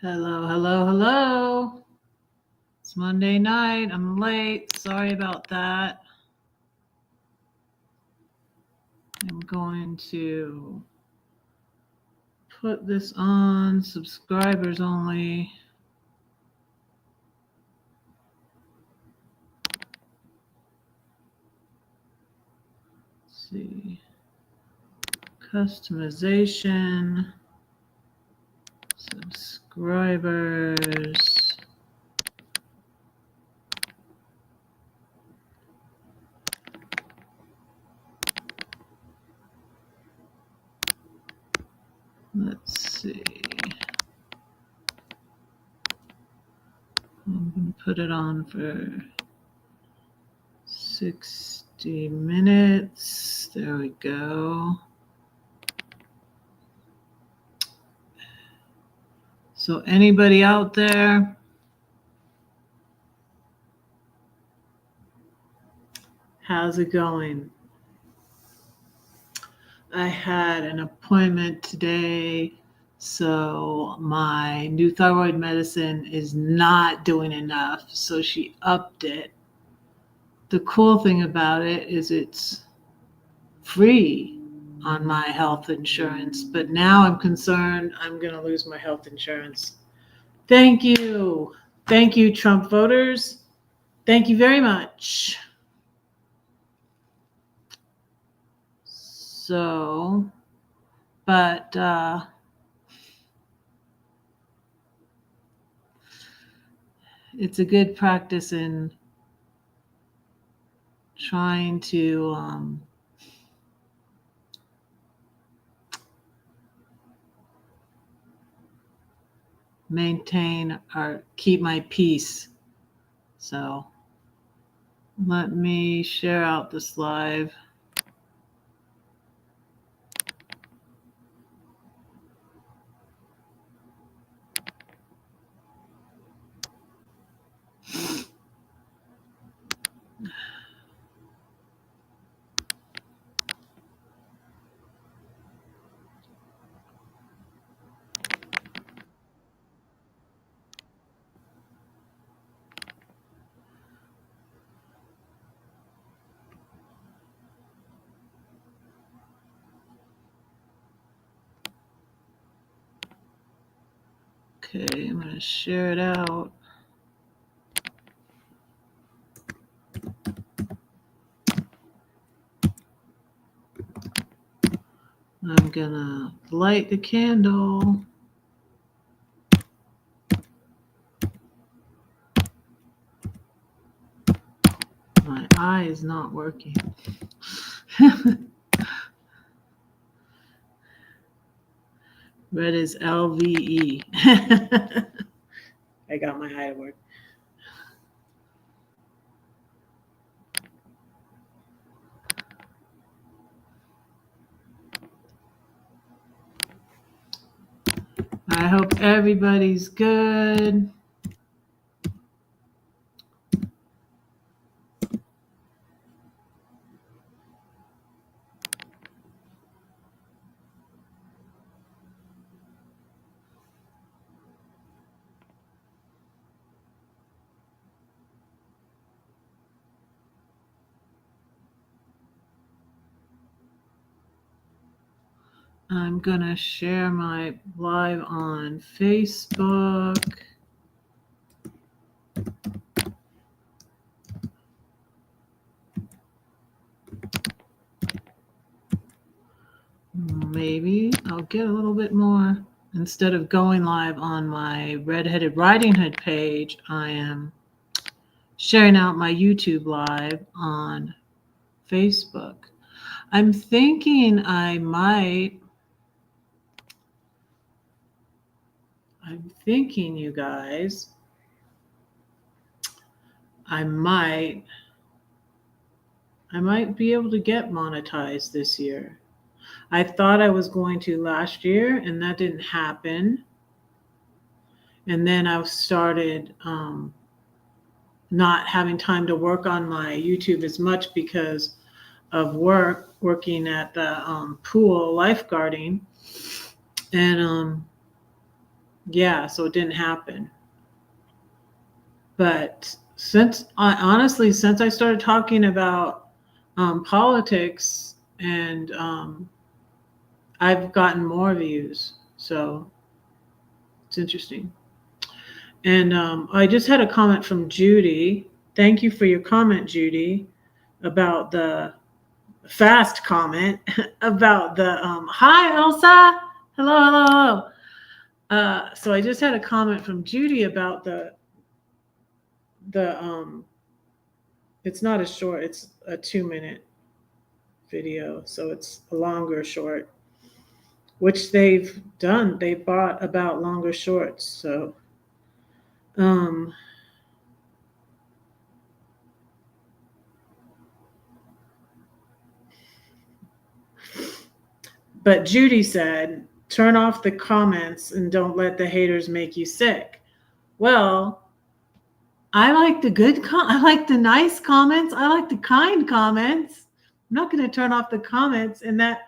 Hello, hello, hello. It's Monday night. I'm late. Sorry about that. I'm going to put this on subscribers only. Let's see. Customization. Subscribers. Let's see. I'm going to put it on for 60 minutes. There we go. So anybody out there? How's it going? I had an appointment today, so my new thyroid medicine is not doing enough, so she upped it. The cool thing about it is it's free on my health insurance, but now I'm concerned I'm going to lose my health insurance. Thank you. Thank you, Trump voters. Thank you very much. So, but it's a good practice in trying to maintain or keep my peace. So let me share out this live. Okay, I'm going to share it out. I'm going to light the candle. My eye is not working. Red is LVE. I got my eye to work. I hope everybody's good. I'm going to share my live on Facebook. Maybe I'll get a little bit more. Instead of going live on my Redheaded Riding Hood page, I am sharing out my YouTube live on Facebook. I'm thinking you guys, I might be able to get monetized this year. I thought I was going to last year, and that didn't happen. And then I started not having time to work on my YouTube as much because of working at the pool lifeguarding. And yeah, so it didn't happen. But since I started talking about politics, and I've gotten more views, so it's interesting. And I just had a comment from Judy. Thank you for your comment, Judy, about the fast comment about the hi Elsa, hello, hello, hello. So I just had a comment from Judy about the it's not a short, it's a 2 minute video, so it's a longer short, which they've done. They bought about longer shorts, so um but Judy said, turn off the comments and don't let the haters make you sick. Well, I like the I like the nice comments. I like the kind comments. I'm not going to turn off the comments. And that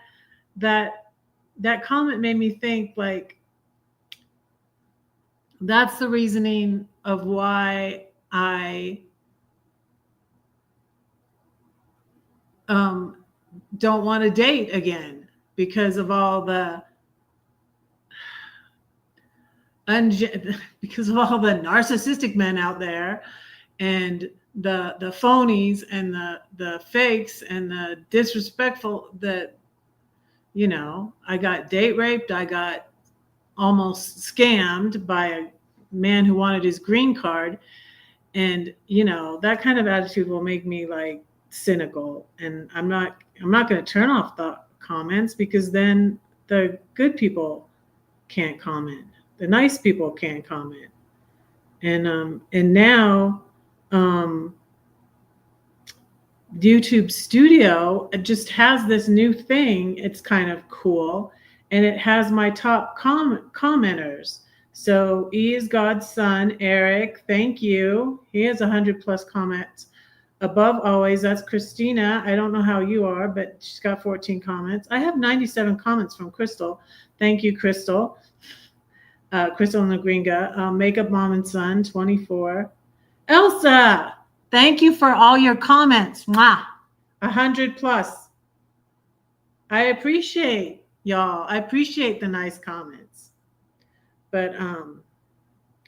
comment made me think, like, that's the reasoning of why I don't want to date again, because of all the because of all the narcissistic men out there, and the phonies, and the fakes, and the disrespectful, that, I got date raped, I got almost scammed by a man who wanted his green card, and that kind of attitude will make me, like, cynical. And I'm not going to turn off the comments, because then the good people can't comment, the nice people can't comment. And now YouTube Studio just has this new thing. It's kind of cool, and it has my top commenters. So E is God's son, Eric. Thank you. He has 100+ comments. Above always, that's Christina. I don't know how you are, but she's got 14 comments. I have 97 comments from Crystal. Thank you, Crystal. Crystal Negringa. Makeup Mom and Son, 24. Elsa, thank you for all your comments. Mwah. 100+. I appreciate y'all. I appreciate the nice comments. But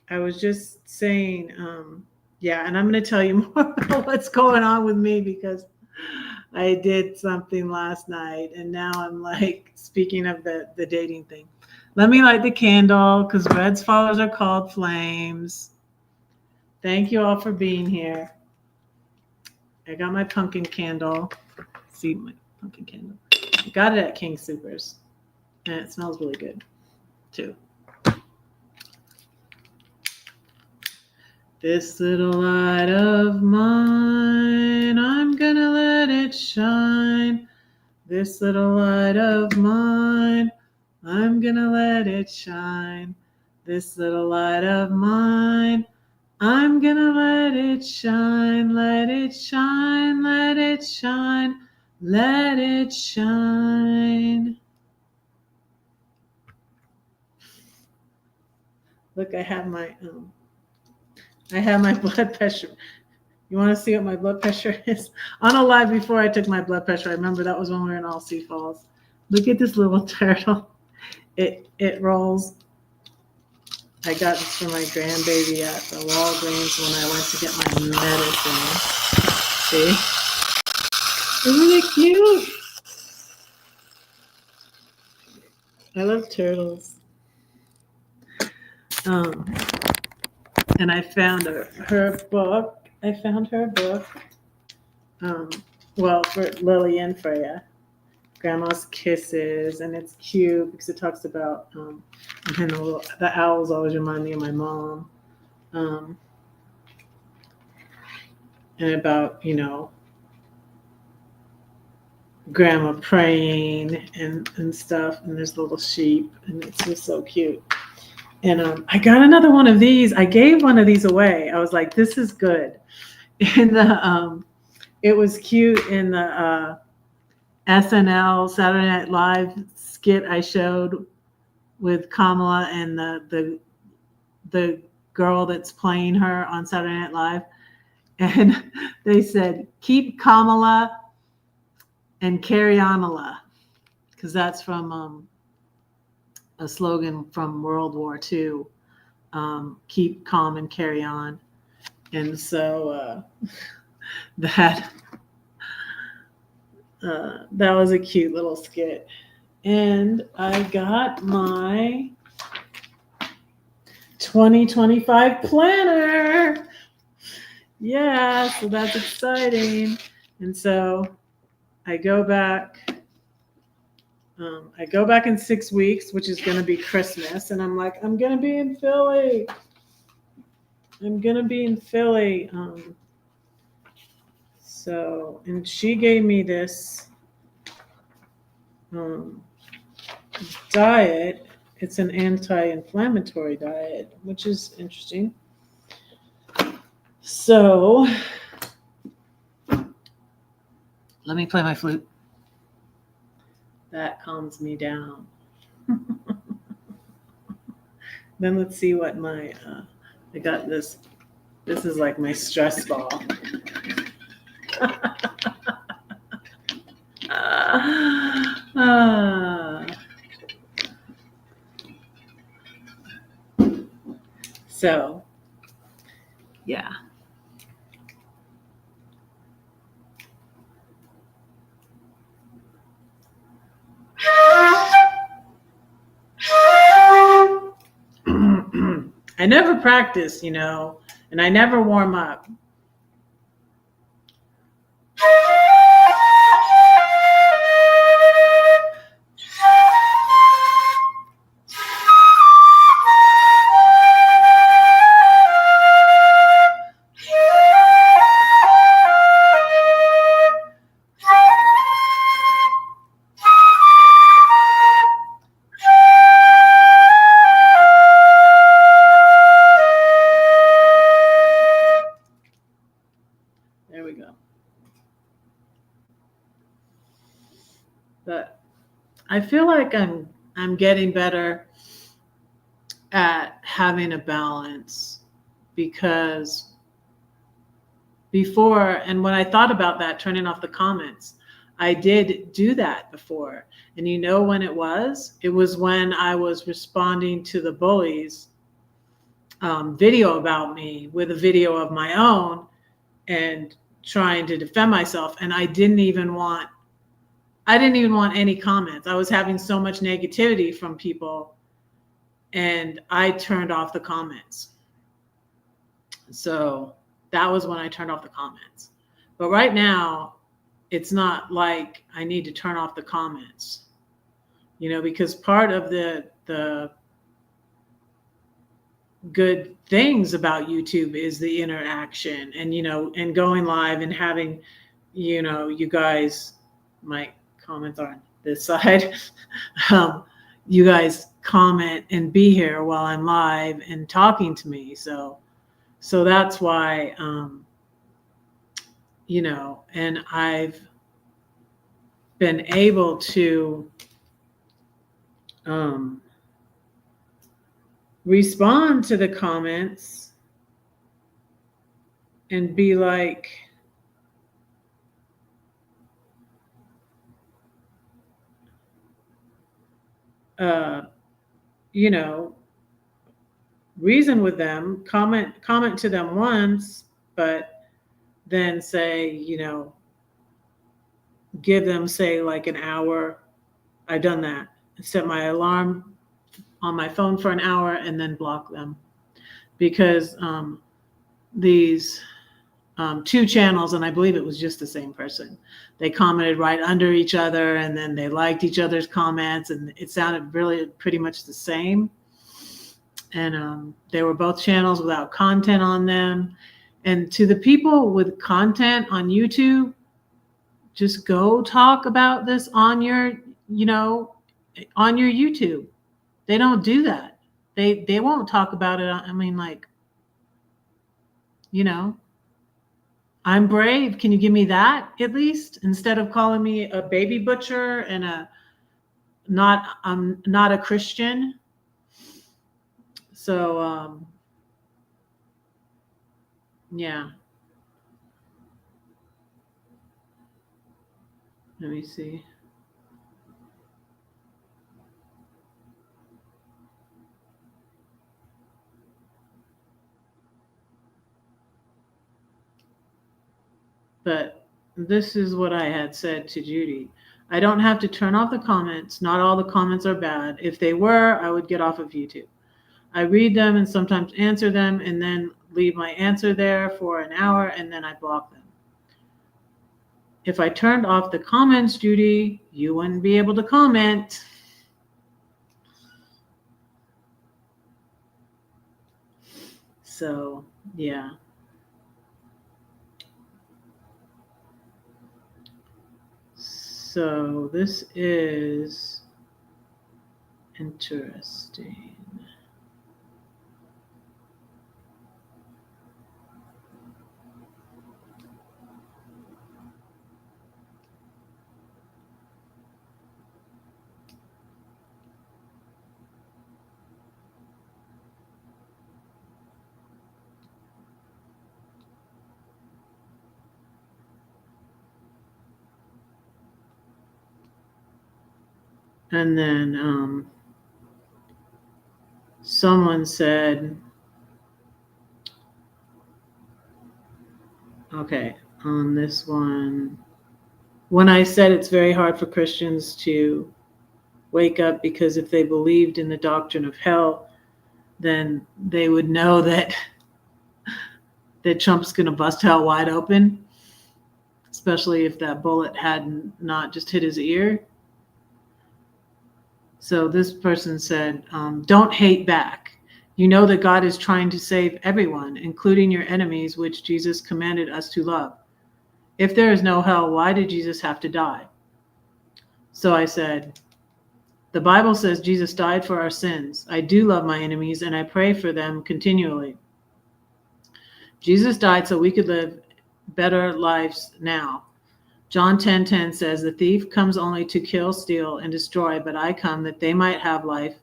I was just saying, yeah, and I'm going to tell you more about what's going on with me, because I did something last night, and now I'm, like, speaking of the dating thing. Let me light the candle, because Red's followers are called flames. Thank you all for being here. I got my pumpkin candle. See my pumpkin candle. I got it at King Soopers, and it smells really good too. This little light of mine, I'm gonna let it shine. This little light of mine, I'm gonna let it shine. This little light of mine, I'm gonna let it shine, let it shine, let it shine, let it shine. Look, I have my blood pressure. You want to see what my blood pressure is? On a live before I took my blood pressure, I remember that was when we were in All Sioux Falls. Look at this little turtle. It rolls. I got this for my grandbaby at the Walgreens when I went to get my medicine. See? Isn't it cute? I love turtles. And I found her book. I found her book. Well, for Lily and Freya, Grandma's Kisses, and it's cute because it talks about and the owls always remind me of my mom, and about Grandma praying and stuff. And there's little sheep, and it's just so cute. And I got another one of these. I gave one of these away. I was like, this is good. And it was cute in the SNL Saturday Night Live skit I showed with Kamala and the the girl that's playing her on Saturday Night Live. And they said, keep Kamala and carry Onala, because that's from a slogan from World War II. Keep calm and carry on. And so that was a cute little skit. And I got my 2025 planner. Yeah, so that's exciting. And so I go back in 6 weeks, which is going to be Christmas. And I'm like, I'm going to be in Philly. So, and she gave me this diet. It's an anti-inflammatory diet, which is interesting. So, let me play my flute. That calms me down. Then let's see what my, I got this. This is like my stress ball. So, yeah. I never practice, and I never warm up. But I feel like I'm getting better at having a balance, because before, and when I thought about that, turning off the comments, I did do that before. And you know when it was? It was when I was responding to the bullies video about me with a video of my own and trying to defend myself. And I didn't even want any comments. I was having so much negativity from people, and I turned off the comments. So that was when I turned off the comments. But right now, it's not like I need to turn off the comments, because part of the good things about YouTube is the interaction, and and going live and having you guys, my comments are on this side. You guys comment and be here while I'm live and talking to me. So that's why, and I've been able to respond to the comments and be like, reason with them, comment to them once, but then say, give them, say, like an hour. I've done that. Set my alarm on my phone for an hour and then block them, because these two channels, and I believe it was just the same person, they commented right under each other, and then they liked each other's comments, and it sounded really pretty much the same. And they were both channels without content on them. And to the people with content on YouTube, just go talk about this on your YouTube. They don't do that. They won't talk about it. I mean, like, I'm brave. Can you give me that at least, instead of calling me a baby butcher and I'm not a Christian? So, yeah. Let me see. But this is what I had said to Judy. I don't have to turn off the comments. Not all the comments are bad. If they were, I would get off of YouTube. I read them and sometimes answer them and then leave my answer there for an hour and then I block them. If I turned off the comments, Judy, you wouldn't be able to comment. So, yeah. So, this is interesting. And then someone said, okay, on this one, when I said it's very hard for Christians to wake up because if they believed in the doctrine of hell, then they would know that Trump's going to bust hell wide open, especially if that bullet had not just hit his ear. So this person said, don't hate back. You know that God is trying to save everyone, including your enemies, which Jesus commanded us to love. If there is no hell, why did Jesus have to die? So I said, the Bible says Jesus died for our sins. I do love my enemies and I pray for them continually. Jesus died so we could live better lives now. John 10:10 says, the thief comes only to kill, steal, and destroy, but I come that they might have life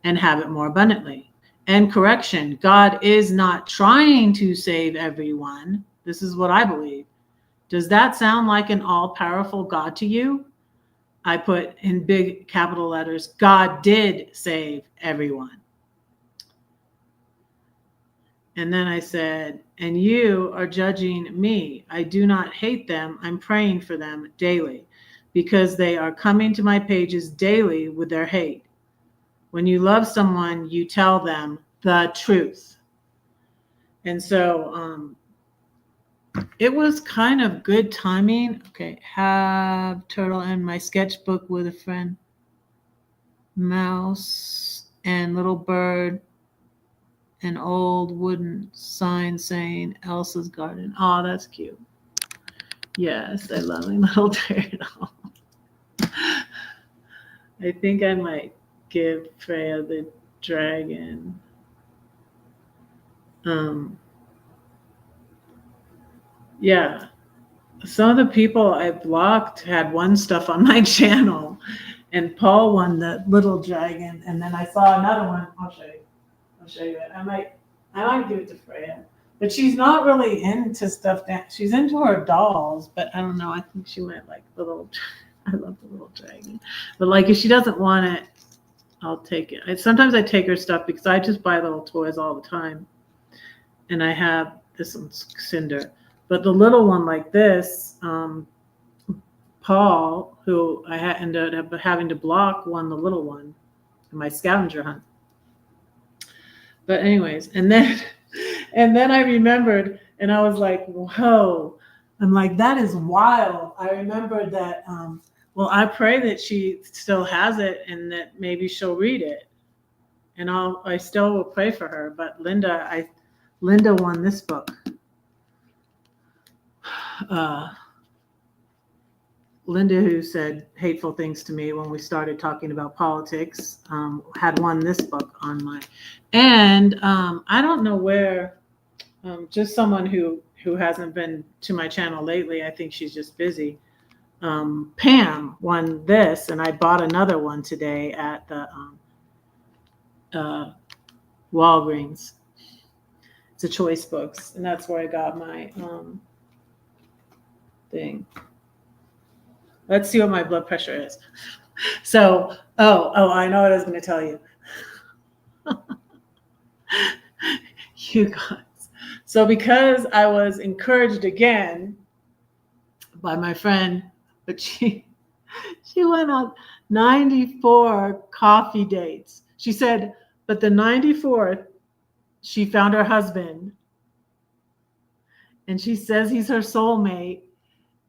and have it more abundantly. And correction, God is not trying to save everyone. This is what I believe. Does that sound like an all-powerful God to you? I put in big capital letters, God did save everyone. And then I said, and you are judging me. I do not hate them. I'm praying for them daily because they are coming to my pages daily with their hate. When you love someone, you tell them the truth. And so it was kind of good timing. Okay, have turtle in my sketchbook with a friend. Mouse and little bird. An old wooden sign saying Elsa's garden. Oh, that's cute. Yes, I love my little turtle. I think I might give Freya the dragon. Yeah. Some of the people I blocked had won stuff on my channel, and Paul won the little dragon, and then I saw another one. I'll show you it. I might give it to Freya, but she's not really into stuff. She's into her dolls, but I don't know. I think she might like the little. I love the little dragon, but like if she doesn't want it, I'll take it. Sometimes I take her stuff because I just buy little toys all the time, and I have this one's Cinder. But the little one like this, Paul, who I ended up having to block, won the little one in my scavenger hunt. But anyways, and then I remembered, and I was like, whoa. I'm like, that is wild. I remembered that, well, I pray that she still has it and that maybe she'll read it. And I still will pray for her. But Linda won this book. Linda, who said hateful things to me when we started talking about politics, had won this book on mine. And I don't know where, just someone who hasn't been to my channel lately, I think she's just busy. Pam won this, and I bought another one today at the Walgreens. It's a Choice Books, and that's where I got my thing. Let's see what my blood pressure is. So, I know what I was going to tell you. You guys. So because I was encouraged again by my friend, but she went on 94 coffee dates. She said, but the 94th, she found her husband, and she says he's her soulmate,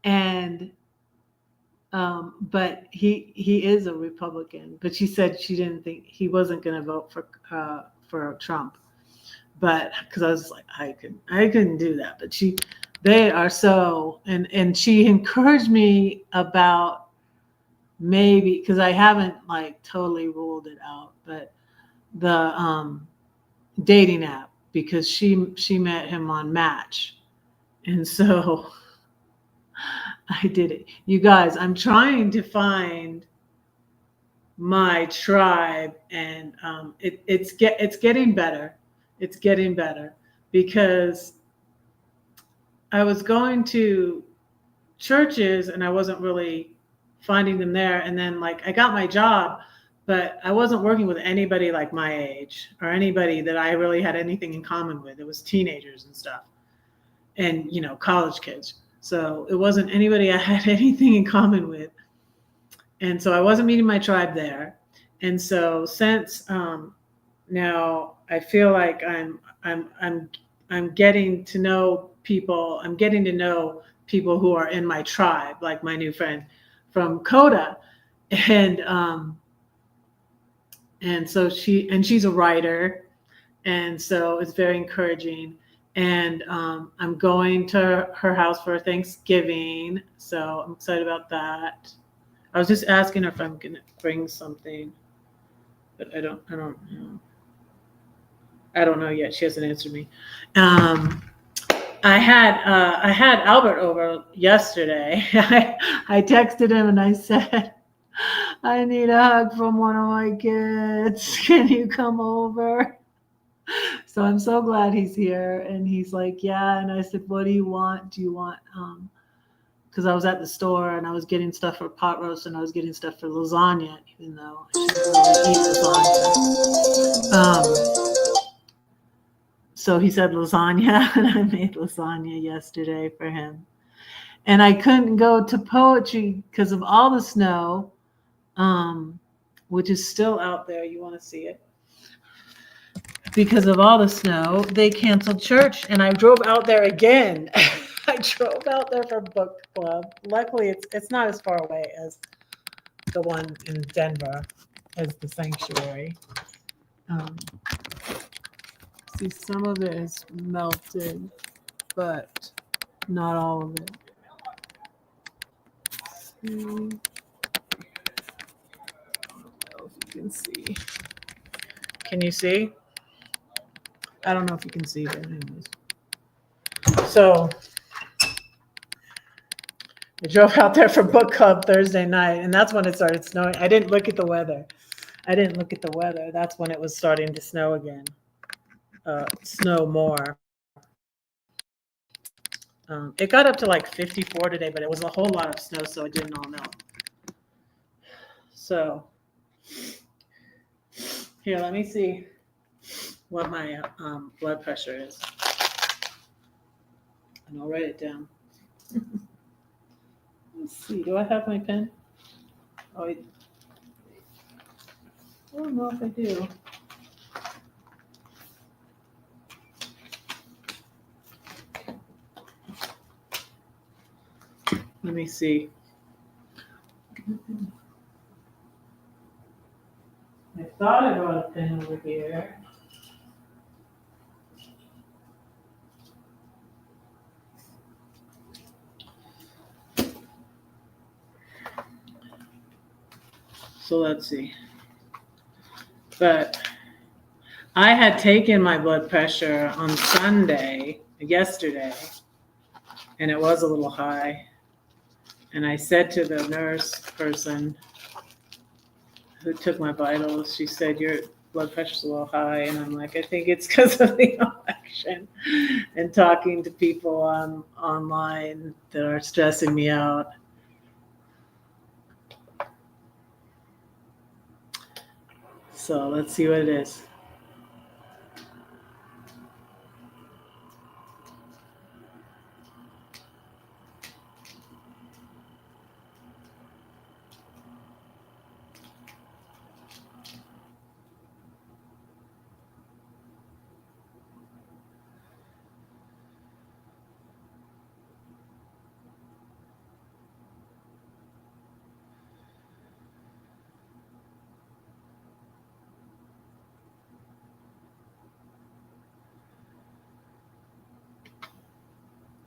and but he is a Republican. But she said she didn't think he wasn't going to vote for Trump. But because I was like, I couldn't do that. But they are so, and she encouraged me about maybe, because I haven't like totally ruled it out, but the dating app, because she met him on Match, and so I did it. You guys, I'm trying to find my tribe, and it's getting better. It's getting better because I was going to churches and I wasn't really finding them there. And then like I got my job, but I wasn't working with anybody like my age or anybody that I really had anything in common with. It was teenagers and stuff, and college kids. So it wasn't anybody I had anything in common with. And so I wasn't meeting my tribe there. And so since now I feel like I'm getting to know people. I'm getting to know people who are in my tribe, like my new friend from Coda, and so she's a writer, and so it's very encouraging. And I'm going to her house for Thanksgiving, so I'm excited about that. I was just asking her if I'm gonna bring something, but I don't know. I don't know yet. She hasn't answered me. I had Albert over yesterday. I texted him and I said, I need a hug from one of my kids. Can you come over? So I'm so glad he's here. And he's like, yeah. And I said, what do you want? Do you want, because I was at the store and I was getting stuff for pot roast and I was getting stuff for lasagna, even though I shouldn't really eat lasagna. So he said lasagna, and I made lasagna yesterday for him. And I couldn't go to poetry because of all the snow, which is still out there. You want to see it? Because of all the snow, they canceled church, and I drove out there again. I drove out there for book club. Luckily, it's not as far away as the one in Denver, as the sanctuary. See, some of it is melted, but not all of it. I don't know if you can see. Can you see? I don't know if you can see, but anyways. So I drove out there for book club Thursday night, and that's when it started snowing. I didn't look at the weather. That's when it was starting to snow again. Snow more. It got up to like 54 today, but it was a whole lot of snow, so it didn't all melt. So here, let me see what my blood pressure is, and I'll write it down. Let's see. Do I have my pen? Oh, I don't know if I do. Let me see. I thought I brought a pen over here. So let's see. But I had taken my blood pressure on Sunday, yesterday, and it was a little high. And I said to the nurse person who took my vitals, she said, blood pressure's a little high, and I'm like, I think it's because of the election and talking to people online that are stressing me out. So let's see what it is.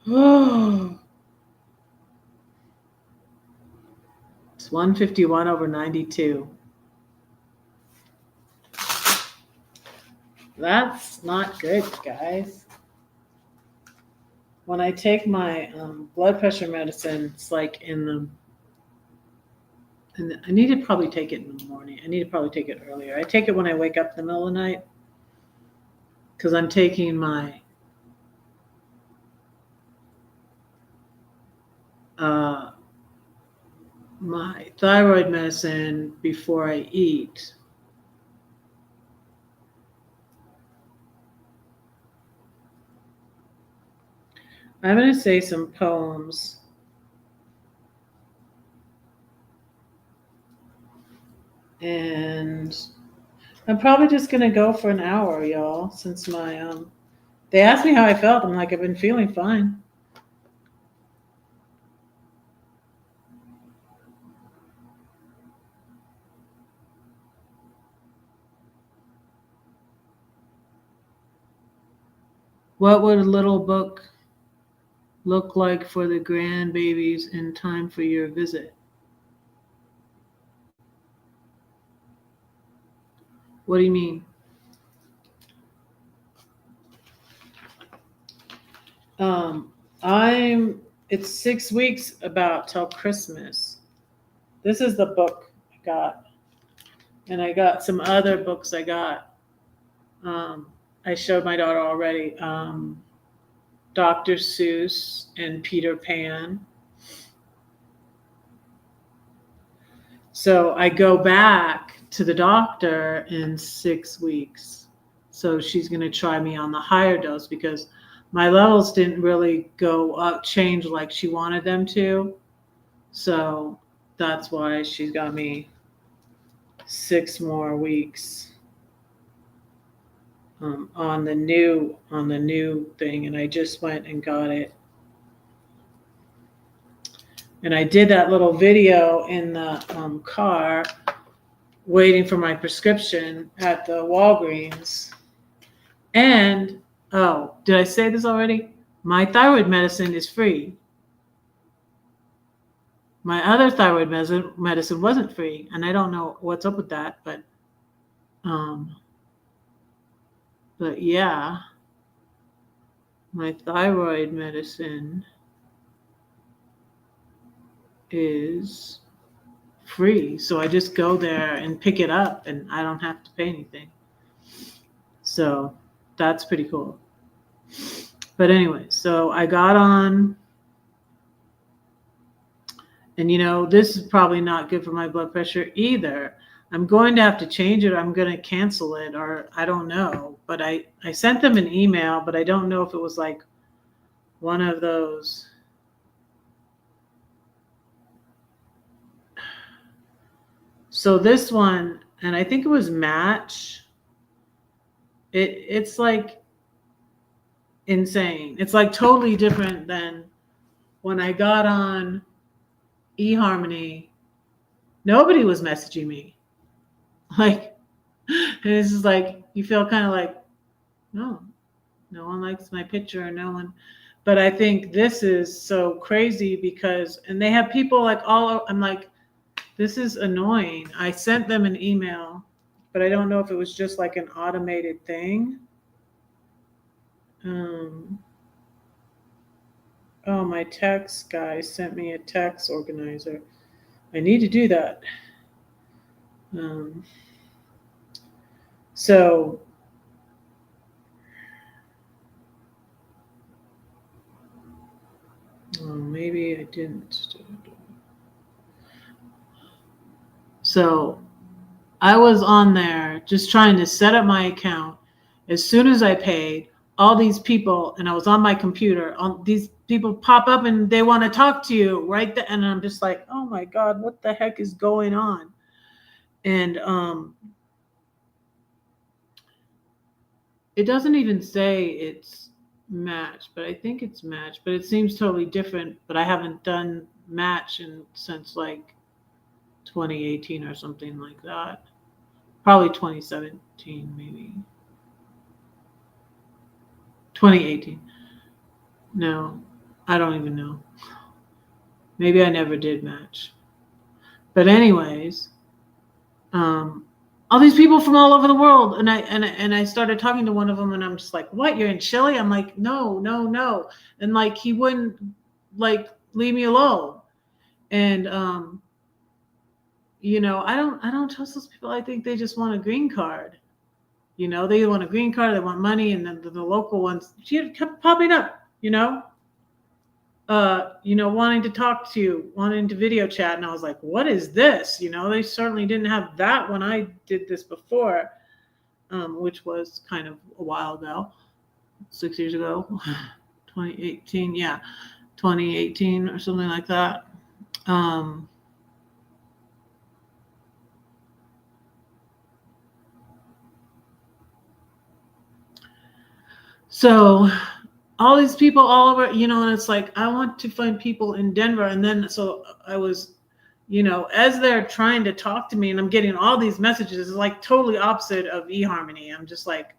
Oh, it's 151/92. That's not good, guys. When I take my blood pressure medicine, it's like and I need to probably take it in the morning. I need to probably take it earlier. I take it when I wake up in the middle of the night because I'm taking my my thyroid medicine before I eat. I'm going to say some poems. And I'm probably just going to go for an hour, y'all, since my they asked me how I felt. I'm like, I've been feeling fine. What would a little book look like for the grandbabies in time for your visit? What do you mean? It's 6 weeks about till Christmas. This is the book I got. And I got some other books I got. I showed my daughter already. Dr. Seuss and Peter Pan. So I go back to the doctor in 6 weeks. So she's going to try me on the higher dose because my levels didn't really go up, change like she wanted them to. So that's why she's got me 6 more weeks on the new thing, and I just went and got it. And I did that little video in the car waiting for my prescription at the Walgreens. And, oh, did I say this already? My thyroid medicine is free. My other thyroid medicine wasn't free, and I don't know what's up with that, but yeah, my thyroid medicine is free. So I just go there and pick it up and I don't have to pay anything. So that's pretty cool. But anyway, so I got on, and this is probably not good for my blood pressure either. I'm going to have to change it. I'm going to cancel it, or I don't know. But I sent them an email, but I don't know if it was like one of those. So this one, and I think it was Match. It's like insane. It's like totally different than when I got on eHarmony. Nobody was messaging me. Like, and it's just like, you feel kind of like, no one likes my picture, no one. But I think this is so crazy because, and they have people like I'm like, this is annoying. I sent them an email, but I don't know if it was just like an automated thing. Oh, my text guy sent me a text organizer. I need to do that. So maybe I didn't. So I was on there just trying to set up my account. As soon as I paid, all these people, and I was on my computer, these people pop up and they want to talk to you right there. And I'm just like, oh my God, what the heck is going on? And it doesn't even say it's Match, but I think it's Match, but it seems totally different. But I haven't done Match since like 2018 or something like that. Probably 2017, maybe 2018. No, I don't even know. Maybe I never did Match. But anyways, all these people from all over the world, and I started talking to one of them, and I'm just like, "What? You're in Chile?" I'm like, "No, no, no," and like he wouldn't like leave me alone, and I don't trust those people. I think they just want a green card. They want a green card, they want money, and then the local ones, she kept popping up. Wanting to talk to you, wanting to video chat. And I was like, what is this? They certainly didn't have that when I did this before, which was kind of a while ago, 6 years ago, 2018. Yeah, 2018 or something like that. So all these people all over, and it's like, I want to find people in Denver. And then, so I was, as they're trying to talk to me and I'm getting all these messages, it's like totally opposite of eHarmony. I'm just like,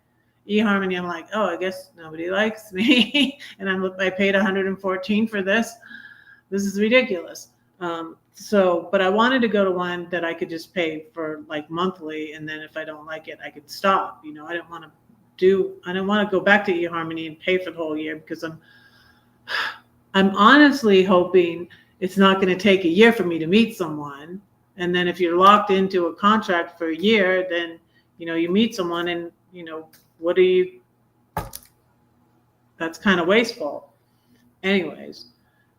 eHarmony, I'm like, oh, I guess nobody likes me. And I paid $114 for this. This is ridiculous. But I wanted to go to one that I could just pay for like monthly. And then if I don't like it, I could stop. I didn't want to go back to eHarmony and pay for the whole year, because I'm honestly hoping it's not going to take a year for me to meet someone. And then if you're locked into a contract for a year, then, you meet someone and, that's kind of wasteful. Anyways,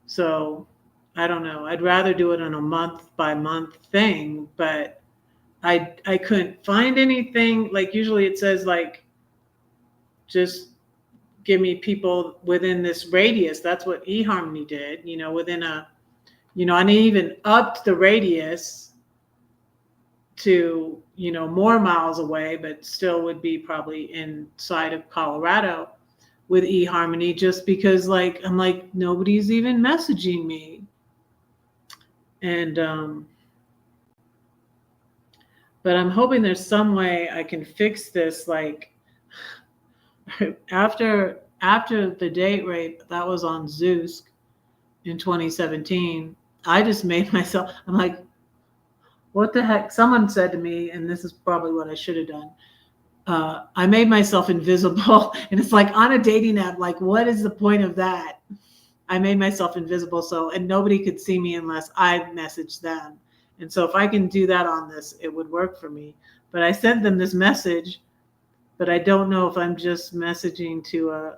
so I don't know. I'd rather do it on a month by month thing, but I couldn't find anything. Like usually it says like, just give me people within this radius. That's what eHarmony did, within I even upped the radius to, more miles away, but still would be probably inside of Colorado with eHarmony, just because I'm like, nobody's even messaging me. And, but I'm hoping there's some way I can fix this. Like after the date rape that was on Zoosk in 2017, I just made myself, I'm like, what the heck? Someone said to me, and this is probably what I should have done. I made myself invisible. And it's like on a dating app, like, what is the point of that? I made myself invisible and nobody could see me unless I messaged them. And so if I can do that on this, it would work for me. But I sent them this message, but I don't know if I'm just messaging to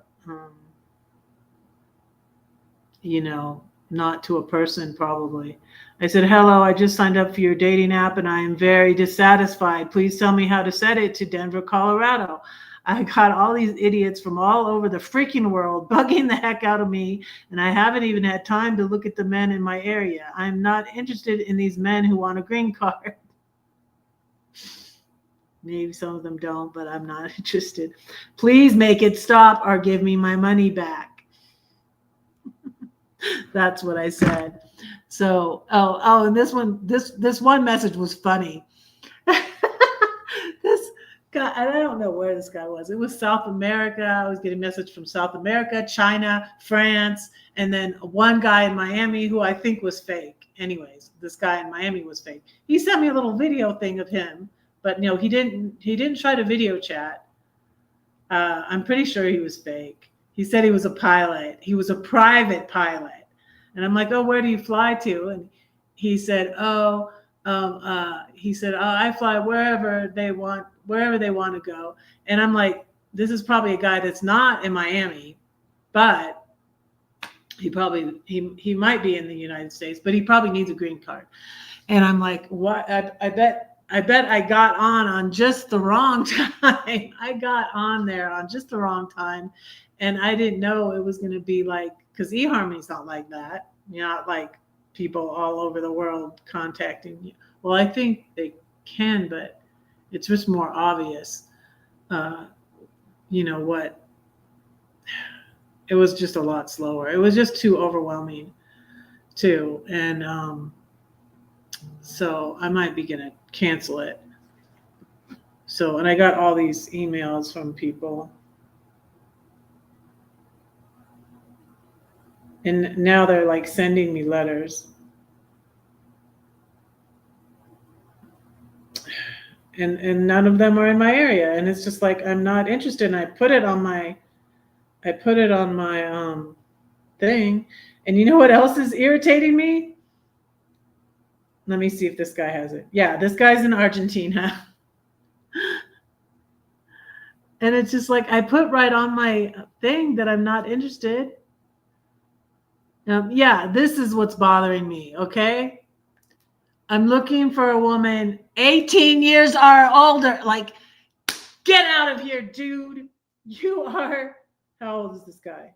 not to a person, probably. I said, hello, I just signed up for your dating app and I am very dissatisfied. Please tell me how to set it to Denver, Colorado. I got all these idiots from all over the freaking world bugging the heck out of me, and I haven't even had time to look at the men in my area. I'm not interested in these men who want a green card. Maybe some of them don't, but I'm not interested. Please make it stop or give me my money back. That's what I said. So, and this one message was funny. This guy, I don't know where this guy was. It was South America. I was getting a message from South America, China, France, and then one guy in Miami who I think was fake. Anyways, this guy in Miami was fake. He sent me a little video thing of him, but no, he didn't try to video chat. I'm pretty sure he was fake. He said he was a pilot. He was a private pilot. And I'm like, oh, where do you fly to? And he said, I fly wherever they want wherever they want to go. And I'm like, this is probably a guy that's not in Miami, but he might be in the United States, but he probably needs a green card. And I'm like, what? I bet I got on just the wrong time. I got on there on just the wrong time, and I didn't know it was going to be like, because eHarmony's not like that. You're not like people all over the world contacting you. Well, I think they can, but it's just more obvious. What? It was just a lot slower. It was just too overwhelming, too, and so I might be gonna cancel it. So, and I got all these emails from people, and now they're like sending me letters, and none of them are in my area, and it's just like I'm not interested. And I put it on my thing, and you know what else is irritating me? Let me see if this guy has it. Yeah, this guy's in Argentina. And it's just like I put right on my thing that I'm not interested. Yeah, this is what's bothering me, okay? I'm looking for a woman 18 years or older. Like, get out of here, dude. You are, how old is this guy?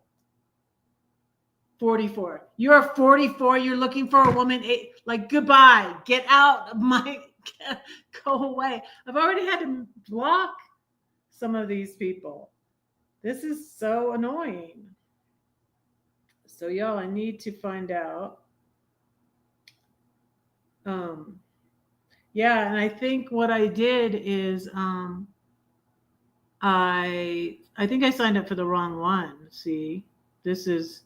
44. You're 44. You're looking for a woman. Like, goodbye. Get out of my, go away. I've already had to block some of these people. This is so annoying. So, y'all, I need to find out. Yeah, and I think what I did is I think I signed up for the wrong one. See, this is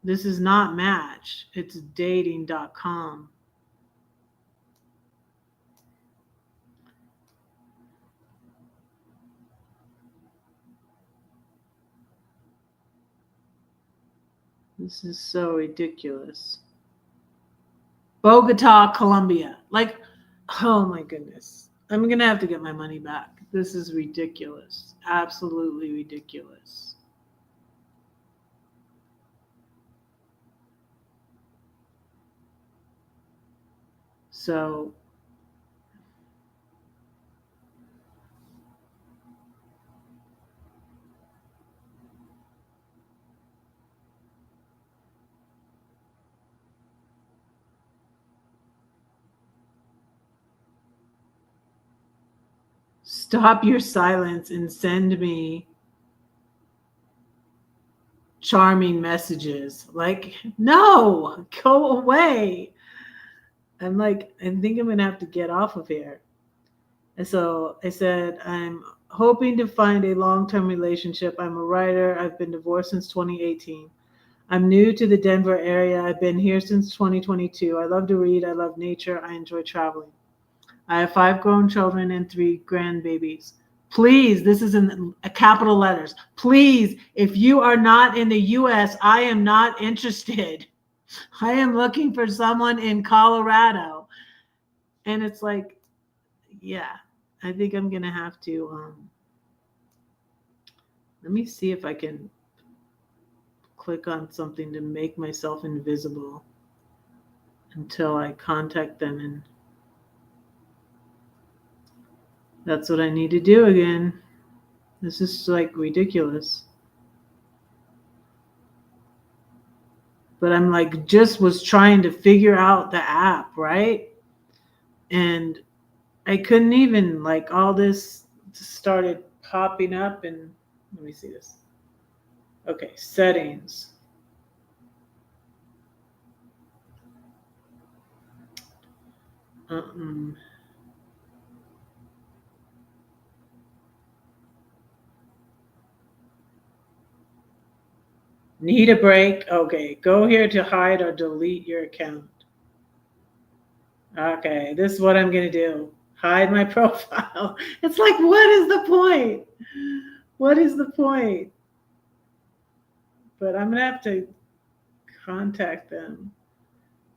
not Match. It's dating.com. This is so ridiculous. Bogota, Colombia. Like, oh my goodness. I'm going to have to get my money back. This is ridiculous. Absolutely ridiculous. So, stop your silence and send me charming messages. Like, no, go away. I'm like, I think I'm going to have to get off of here. And so I said, I'm hoping to find a long-term relationship. I'm a writer. I've been divorced since 2018. I'm new to the Denver area. I've been here since 2022. I love to read. I love nature. I enjoy traveling. I have 5 grown children and 3 grandbabies. Please, this is in capital letters. Please, if you are not in the US, I am not interested. I am looking for someone in Colorado. And it's like, yeah, I think I'm going to have to, let me see if I can click on something to make myself invisible until I contact them. And that's what I need to do again. This is like ridiculous. But I'm like, just was trying to figure out the app, right? And I couldn't even, like, all this started popping up. And let me see this. Okay, settings. Need a break? Okay, go here to hide or delete your account. Okay, this is what I'm going to do. Hide my profile. It's like, what is the point? What is the point? But I'm going to have to contact them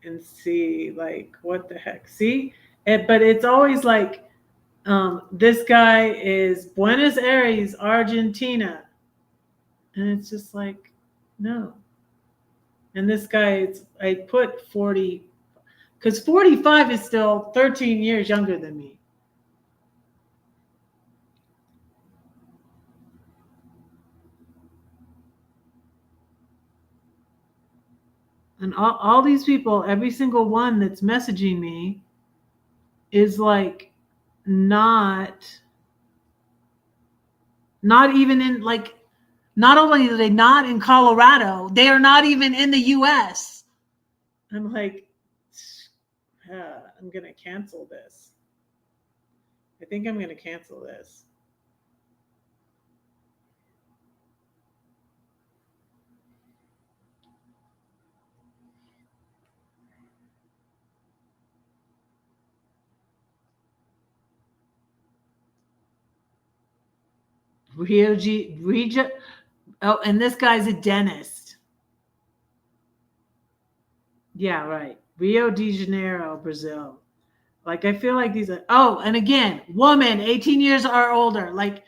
and see, like, what the heck. See? But it's always like, This guy is Buenos Aires, Argentina. And it's just like, no. And this guy is, I put 40, because 45 is still 13 years younger than me. And all these people, every single one that's messaging me is like not not even in like not only are they not in Colorado, they are not even in the US. I'm like, I'm going to cancel this. I think I'm going to cancel this. Regis. Oh, and this guy's a dentist. Yeah, right. Rio de Janeiro, Brazil. Like, I feel like these are, oh, and again, woman, 18 years or older. Like,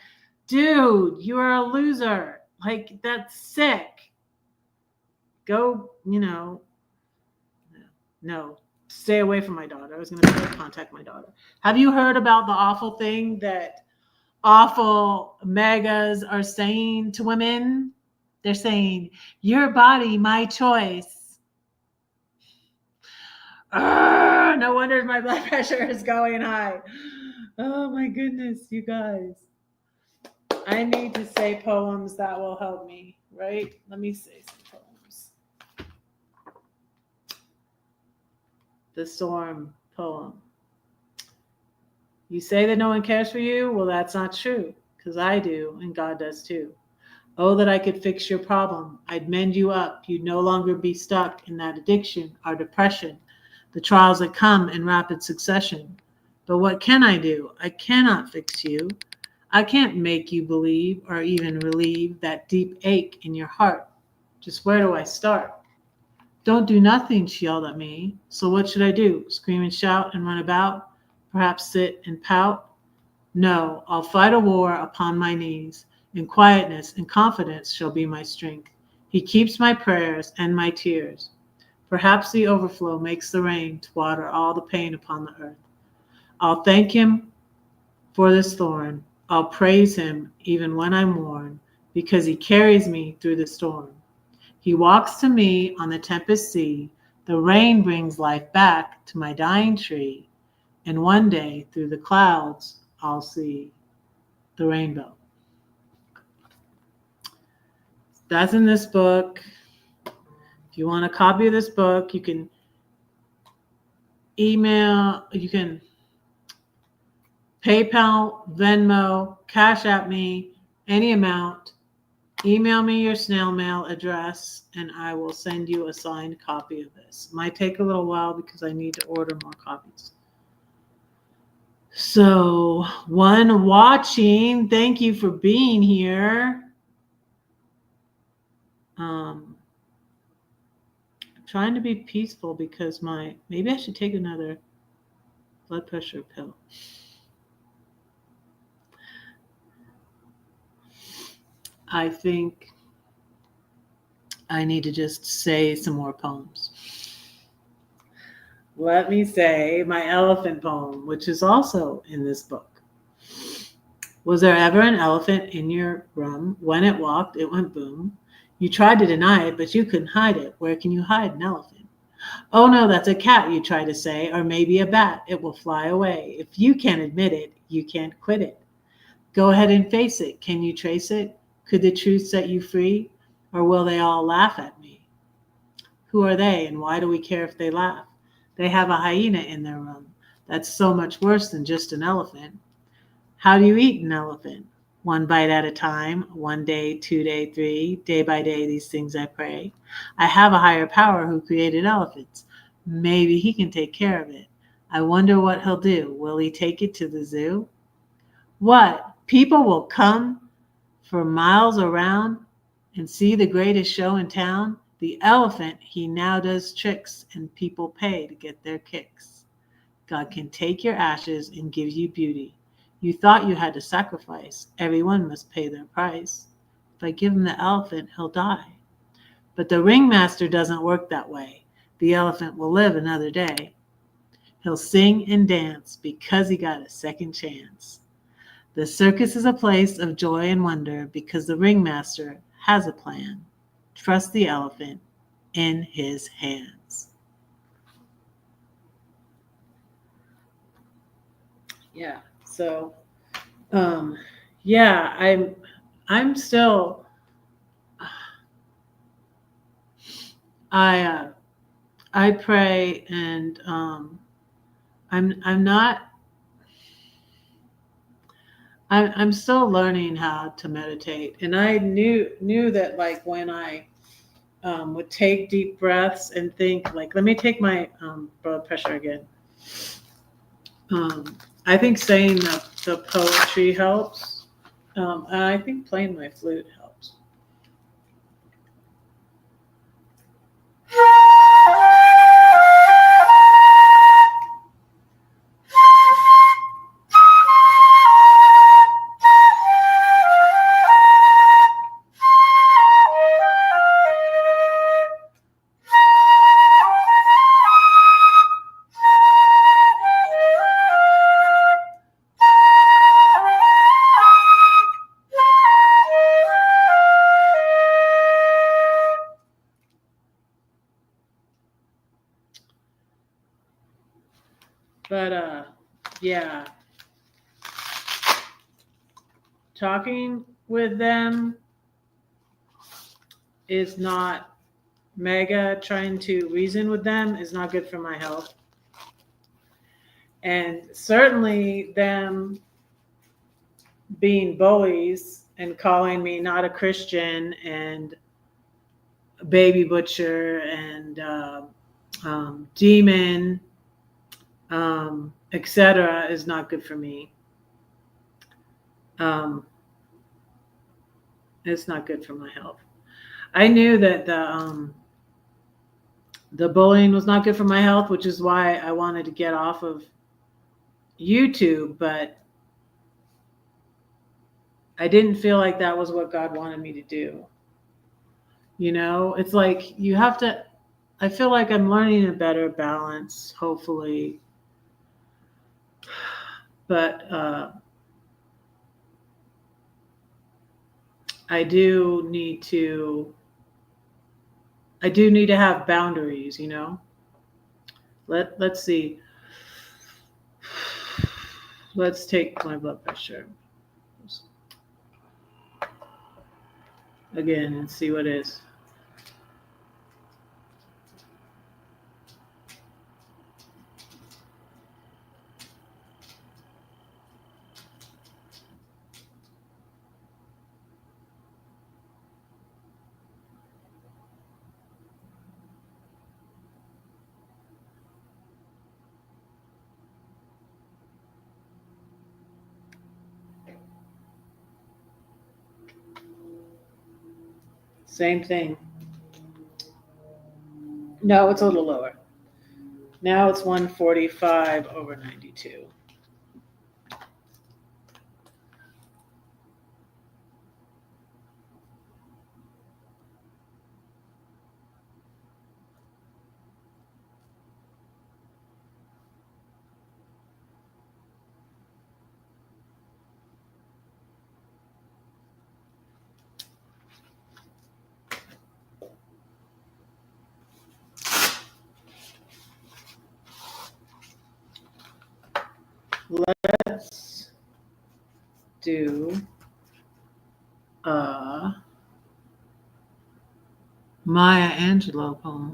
dude, you are a loser. Like, that's sick. Go, no, stay away from my daughter. I was going to contact my daughter. Have you heard about the awful thing that awful megas are saying to women? They're saying, your body, my choice. No wonder my blood pressure is going high. Oh my goodness, you guys. I need to say poems that will help me, right? Let me say some poems. The Storm poem. You say that no one cares for you? Well, that's not true, because I do, and God does too. Oh, that I could fix your problem. I'd mend you up. You'd no longer be stuck in that addiction or depression, the trials that come in rapid succession. But what can I do? I cannot fix you. I can't make you believe or even relieve that deep ache in your heart. Just where do I start? Don't do nothing, she yelled at me. So what should I do? Scream and shout and run about? Perhaps sit and pout? No, I'll fight a war upon my knees. In quietness and confidence shall be my strength. He keeps my prayers and my tears. Perhaps the overflow makes the rain to water all the pain upon the earth. I'll thank him for this thorn. I'll praise him even when I'm worn, because he carries me through the storm. He walks to me on the tempest sea. The rain brings life back to my dying tree. And one day through the clouds, I'll see the rainbow. That's in this book. If you want a copy of this book, you can email, you can PayPal, Venmo, Cash App me, any amount. Email me your snail mail address, and I will send you a signed copy of this. It might take a little while because I need to order more copies. So, one watching, thank you for being here. I'm trying to be peaceful because maybe I should take another blood pressure pill. I think I need to just say some more poems. Let me say my elephant poem, which is also in this book. Was there ever an elephant in your room? When it walked, it went boom. You tried to deny it, but you couldn't hide it. Where can you hide an elephant? Oh no, that's a cat, you try to say, or maybe a bat. It will fly away. If you can't admit it, you can't quit it. Go ahead and face it. Can you trace it? Could the truth set you free? Or will they all laugh at me? Who are they, and why do we care if they laugh? They have a hyena in their room. That's so much worse than just an elephant. How do you eat an elephant? One bite at a time, 1 day, 2 day, 3, day by day, these things I pray. I have a higher power who created elephants. Maybe he can take care of it. I wonder what he'll do. Will he take it to the zoo? What? People will come for miles around and see the greatest show in town? The elephant, he now does tricks, and people pay to get their kicks. God can take your ashes and give you beauty. You thought you had to sacrifice. Everyone must pay their price. If I give him the elephant, he'll die. But the ringmaster doesn't work that way. The elephant will live another day. He'll sing and dance because he got a second chance. The circus is a place of joy and wonder because the ringmaster has a plan. Trust the elephant in his hands. Yeah. So, yeah, I'm still, I, I pray, and I'm not. I'm still learning how to meditate, and I knew that, like, when I would take deep breaths and think, like, let me take my blood pressure again. I think saying the poetry helps, and I think playing my flute helps. But yeah, talking with them is not mega. Trying to reason with them is not good for my health. And certainly them being bullies and calling me not a Christian and baby butcher and demon, etc., is not good for me. It's not good for my health. I knew that the bullying was not good for my health, which is why I wanted to get off of YouTube, but I didn't feel like that was what God wanted me to do. You know, it's like you have to, I feel like I'm learning a better balance, hopefully. But I do need to have boundaries, you know. Let's see. Let's take my blood pressure again and see what it is. Same thing. No, it's a little lower. Now it's 145/92. Let's do a Maya Angelou poem.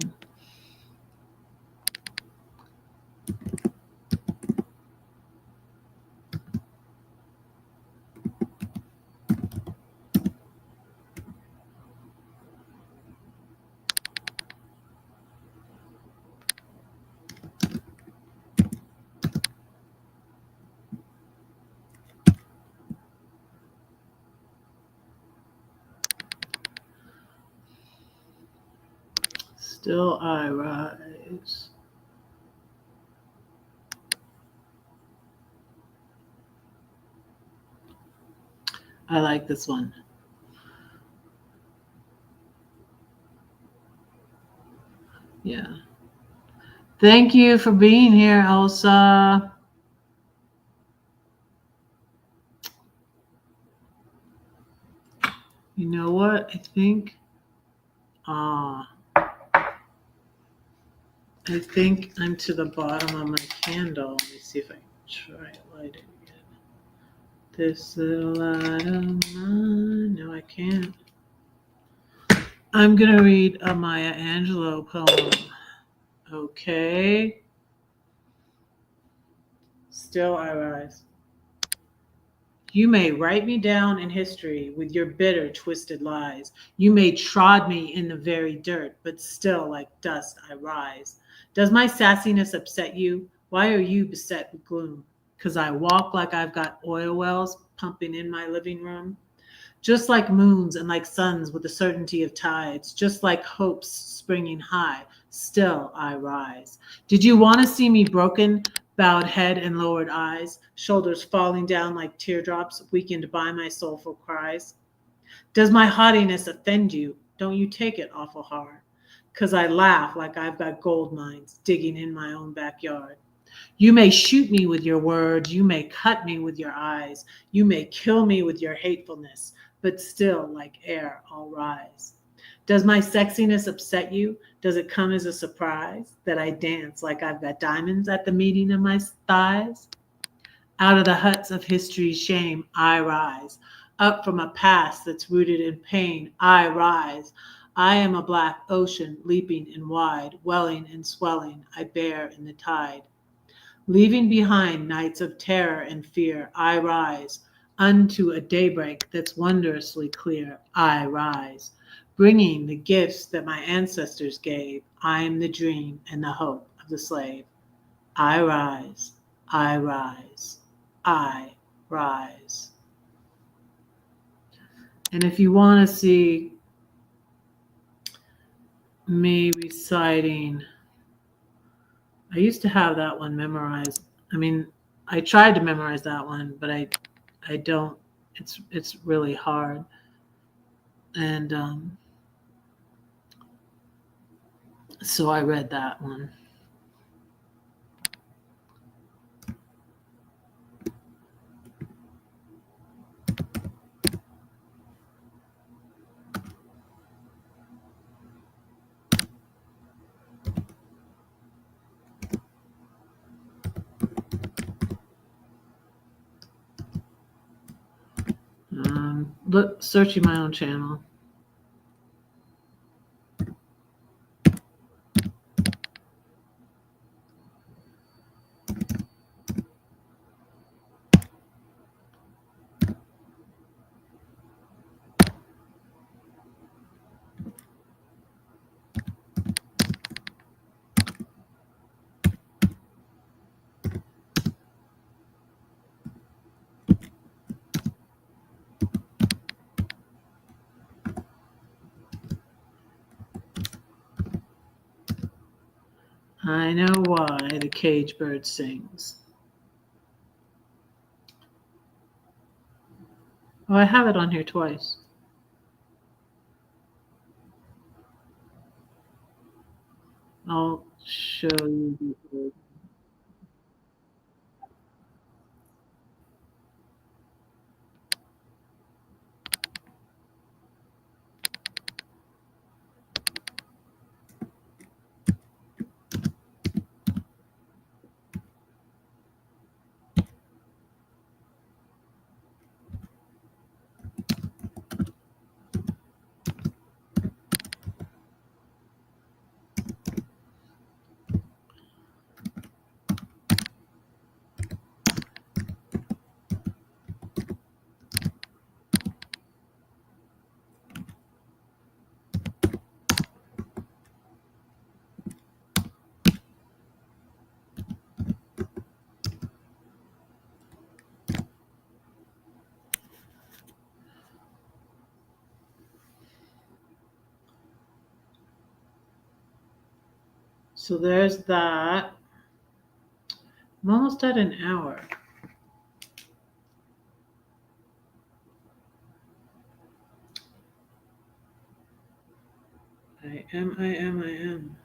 Still I rise. I like this one. Yeah. Thank you for being here, Elsa. You know what? Uh, I think I'm to the bottom of my candle. Let me see if I can try to light it again. This little light of mine. No, I can't. I'm going to read a Maya Angelou poem. Okay. Still I rise. You may write me down in history with your bitter, twisted lies. You may trod me in the very dirt, but still, like dust, I rise. Does my sassiness upset you? Why are you beset with gloom? 'Cause I walk like I've got oil wells pumping in my living room? Just like moons and like suns with the certainty of tides, just like hopes springing high, still I rise. Did you want to see me broken, bowed head and lowered eyes, shoulders falling down like teardrops, weakened by my soulful cries? Does my haughtiness offend you? Don't you take it awful hard? 'Cause I laugh like I've got gold mines digging in my own backyard. You may shoot me with your words, you may cut me with your eyes, you may kill me with your hatefulness, but still, like air, I'll rise. Does my sexiness upset you? Does it come as a surprise that I dance like I've got diamonds at the meeting of my thighs? Out of the huts of history's shame, I rise. Up from a past that's rooted in pain, I rise. I am a black ocean leaping and wide, welling and swelling, I bear in the tide. Leaving behind nights of terror and fear, I rise. Unto a daybreak that's wondrously clear, I rise. Bringing the gifts that my ancestors gave, I am the dream and the hope of the slave. I rise, I rise, I rise. And if you want to see me reciting, I used to have that one memorized. I mean, I tried to memorize that one, but I don't. It's really hard. And so I read that one. Look, searching my own channel. I know why the cage bird sings. Oh, I have it on here twice. I'll show you. So there's that. I'm almost at an hour. I am.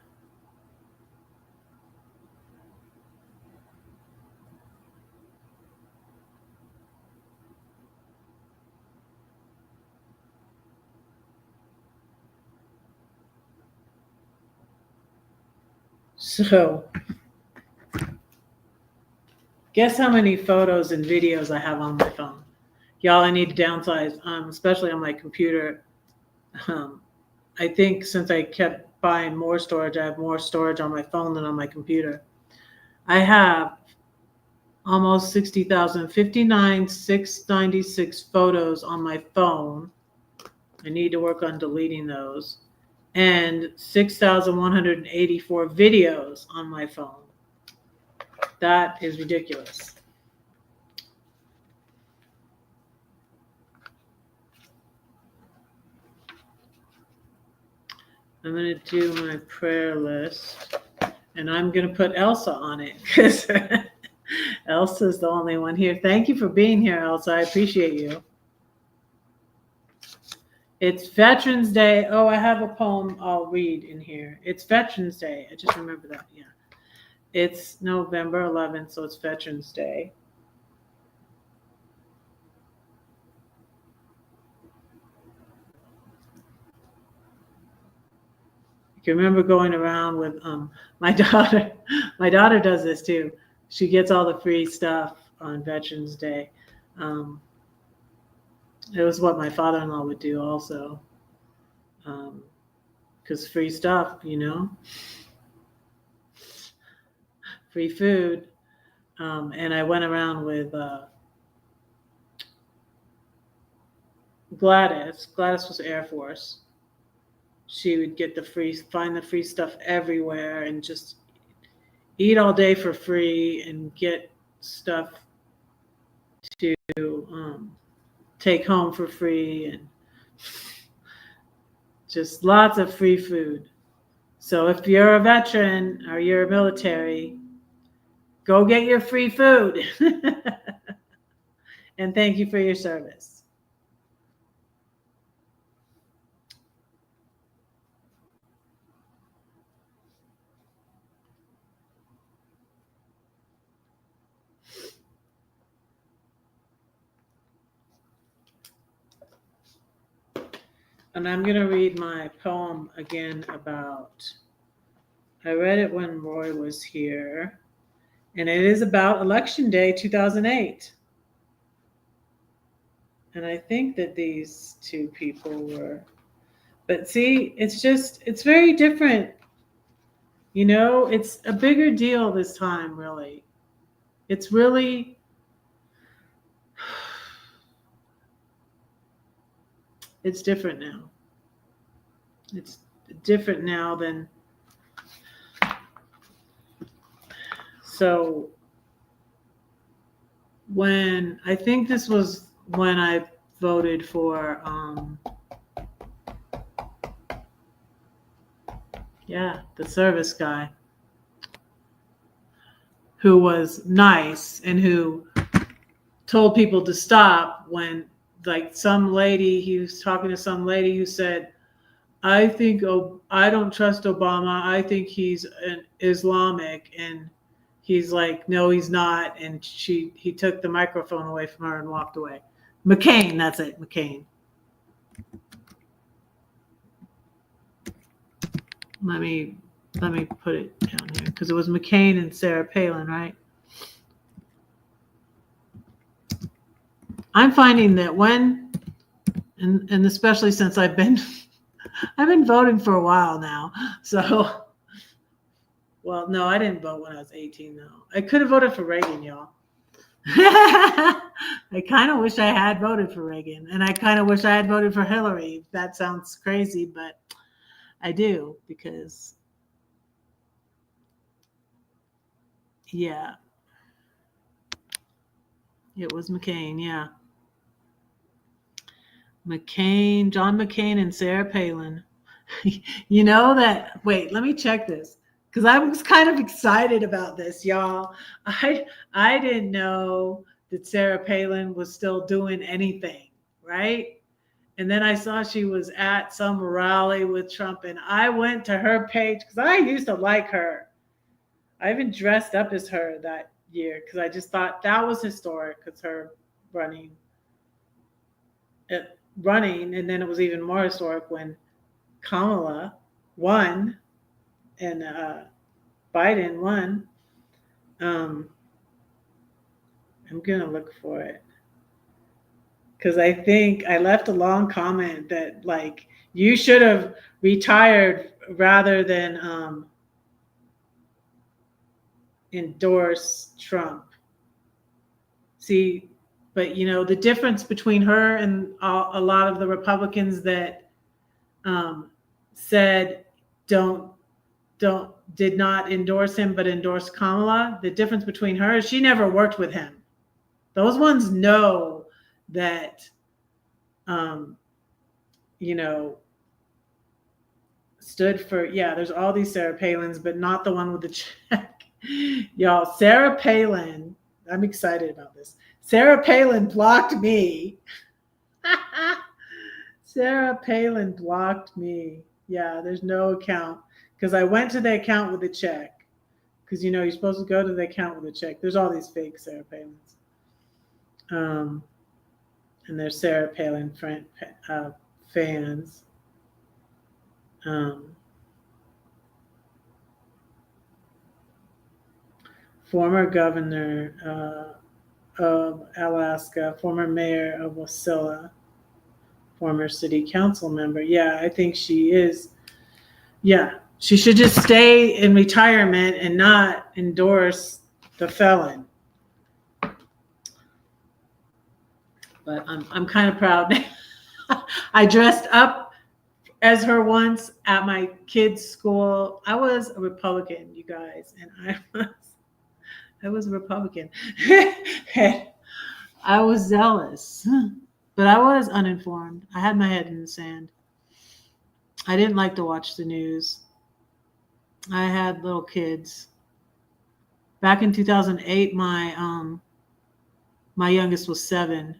So, guess how many photos and videos I have on my phone? Y'all, I need to downsize, especially on my computer. Um, I think since I kept buying more storage, I have more storage on my phone than on my computer. I have almost 60,000, 59,696 photos on my phone. I need to work on deleting those. And 6,184 videos on my phone. That is ridiculous. I'm going to do my prayer list, and I'm going to put Elsa on it because Elsa's the only one here. Thank you for being here, Elsa. I appreciate you. It's Veterans Day. Oh, I have a poem I'll read in here. It's Veterans Day. I just remember that. Yeah. It's November 11th, so it's Veterans Day. I can remember going around with my daughter. My daughter does this too. She gets all the free stuff on Veterans Day. It was what my father-in-law would do also. Because free stuff, free food. And I went around with Gladys. Gladys was Air Force. She would get find the free stuff everywhere and just eat all day for free and get stuff to take home for free and just lots of free food. So if you're a veteran or you're military, go get your free food. And thank you for your service. And I'm going to read my poem again I read it when Roy was here, and it is about Election Day 2008. And I think that these two people were, but see, it's very different. It's a bigger deal this time, really. It's really, it's different now. It's different now than, so I think this was when I voted for, the service guy who was nice and who told people to stop when, like, he was talking to some lady who said, I don't trust Obama. I think he's an Islamic. And he's like, no, he's not. And he took the microphone away from her and walked away. McCain, that's it, McCain. Let me put it down here because it was McCain and Sarah Palin, right? I'm finding that and especially since I've been voting for a while now. So, well, no, I didn't vote when I was 18, though. I could have voted for Reagan, y'all. I kind of wish I had voted for Reagan, and I kind of wish I had voted for Hillary. That sounds crazy, but I do because, yeah, it was McCain, yeah. John McCain and Sarah Palin. Wait, let me check this because I was kind of excited about this, y'all. I didn't know that Sarah Palin was still doing anything, right? And then I saw she was at some rally with Trump, and I went to her page because I used to like her. I even dressed up as her that year because I just thought that was historic because her running, and then it was even more historic when Kamala won and Biden won. I'm gonna look for it because I think I left a long comment that like you should have retired rather than endorse Trump. See, but the difference between her and a lot of the Republicans that said don't did not endorse him but endorsed Kamala, the difference between her is she never worked with him. Those ones know that stood for, there's all these Sarah Palins, but not the one with the check. Y'all, Sarah Palin, I'm excited about this. Sarah Palin blocked me. Sarah Palin blocked me. Yeah, there's no account because I went to the account with a check because you're supposed to go to the account with a check. There's all these fake Sarah Palins. And there's Sarah Palin fans. Former governor of Alaska, former mayor of Wasilla, former city council member. Yeah, I think she is. Yeah, she should just stay in retirement and not endorse the felon. But I'm kind of proud. I dressed up as her once at my kids' school. I was a Republican, you guys, and I was a Republican. I was zealous, but I was uninformed. I had my head in the sand. I didn't like to watch the news. I had little kids. Back in 2008, my youngest was 7.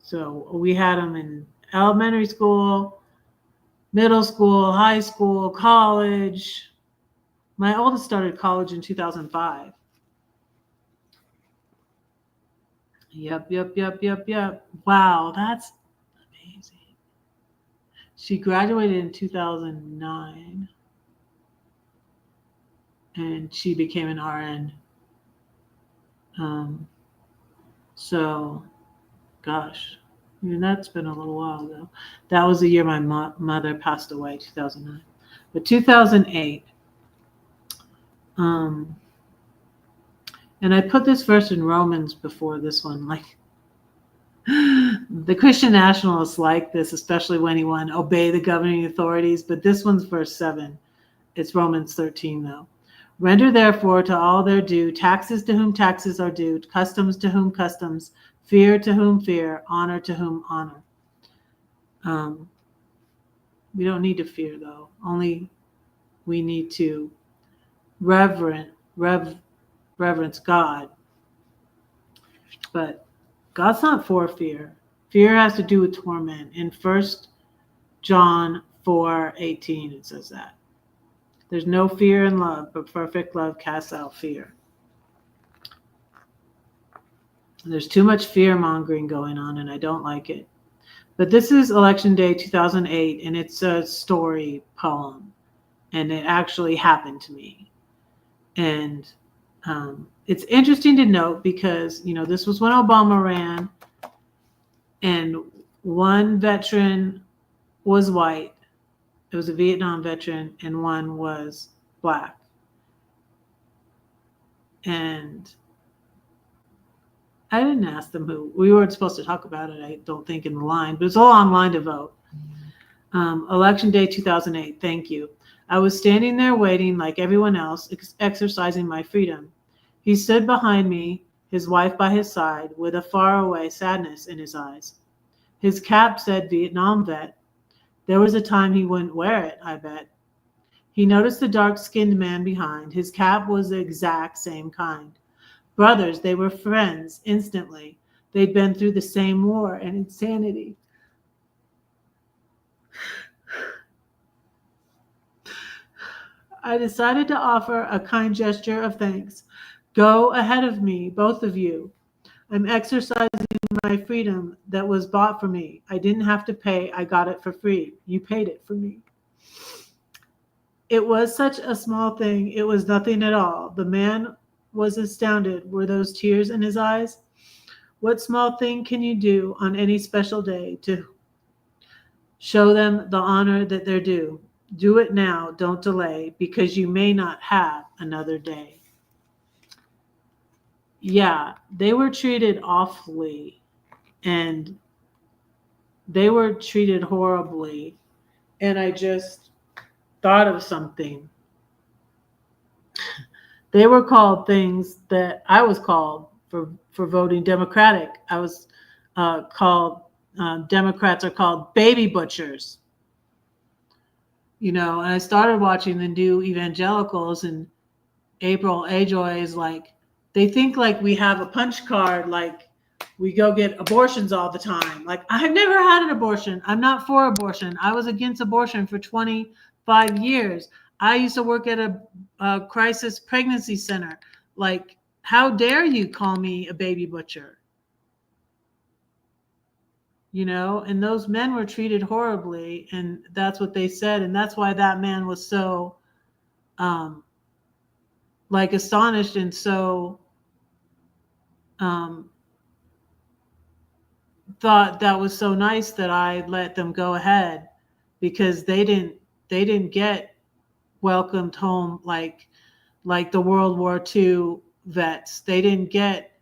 So we had them in elementary school, middle school, high school, college. My oldest started college in 2005. Yep. Wow, that's amazing. She graduated in 2009 and she became an RN. So, gosh, that's been a little while though. That was the year my mother passed away, 2009. But 2008, and I put this verse in Romans before this one, like the Christian nationalists like this, especially when he won, obey the governing authorities. But this one's verse 7. It's Romans 13 though. Render therefore to all their due, taxes to whom taxes are due, customs to whom customs, fear to whom fear, honor to whom honor. We don't need to fear though. Only we need to reverence God. But God's not for fear. Fear has to do with torment. In 1 John 4:18, it says that. There's no fear in love, but perfect love casts out fear. There's too much fear-mongering going on, and I don't like it. But this is Election Day 2008, and it's a story poem, and it actually happened to me. And it's interesting to note because, this was when Obama ran, and one veteran was white. It was a Vietnam veteran, and one was Black. And I didn't ask them who. We weren't supposed to talk about it, I don't think, in the line, but it's a long line to vote. Election Day 2008, thank you. I was standing there waiting like everyone else, exercising my freedom. He stood behind me, his wife by his side, with a faraway sadness in his eyes. His cap said Vietnam vet. There was a time he wouldn't wear it, I bet. He noticed the dark-skinned man behind. His cap was the exact same kind. Brothers, they were friends instantly. They'd been through the same war and insanity. I decided to offer a kind gesture of thanks. Go ahead of me, both of you. I'm exercising my freedom that was bought for me. I didn't have to pay, I got it for free. You paid it for me. It was such a small thing, it was nothing at all. The man was astounded. Were those tears in his eyes? What small thing can you do on any special day to show them the honor that they're due? Do it now, don't delay, because you may not have another day. Yeah, they were treated awfully and they were treated horribly. And I just thought of something. They were called things that I was called for voting Democratic. I was called, Democrats are called baby butchers. And I started watching the new evangelicals, and April Ajoy is like, they think like we have a punch card, like we go get abortions all the time. Like, I've never had an abortion. I'm not for abortion. I was against abortion for 25 years. I used to work at a crisis pregnancy center. Like, how dare you call me a baby butcher? And those men were treated horribly, and that's what they said. And that's why that man was so, like, astonished and so, um, thought that was so nice that I let them go ahead, because they didn't get welcomed home like the World War II vets. They didn't get,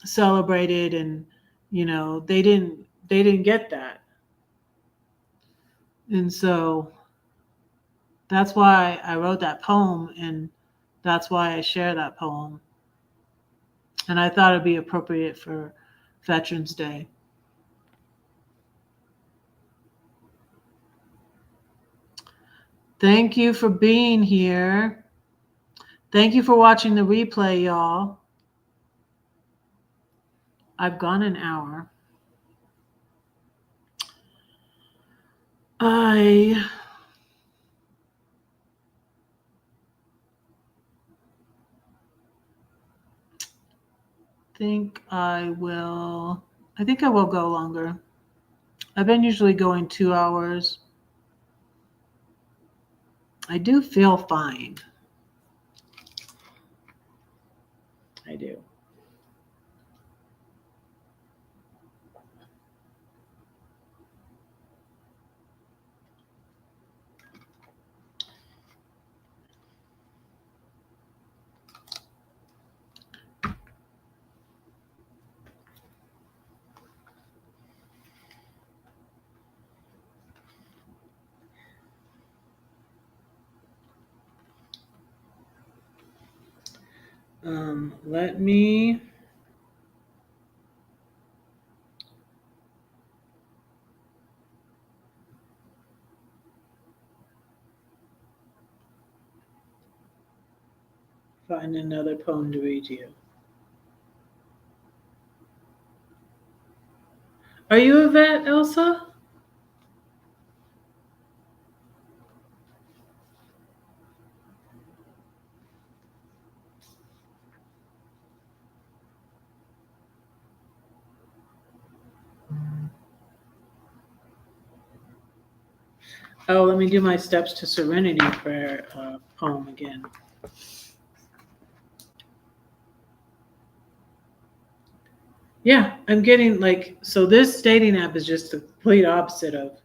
celebrated, and they didn't get that. And so that's why I wrote that poem, and that's why I share that poem. And I thought it'd be appropriate for Veterans Day. Thank you for being here. Thank you for watching the replay, y'all. I've gone an hour. I think I will go longer. I've been usually going 2 hours. I do feel fine. I do. Let me find another poem to read you. Are you a vet, Elsa? Oh, let me do my Steps to Serenity prayer poem again. Yeah, I'm getting so this dating app is just the complete opposite of,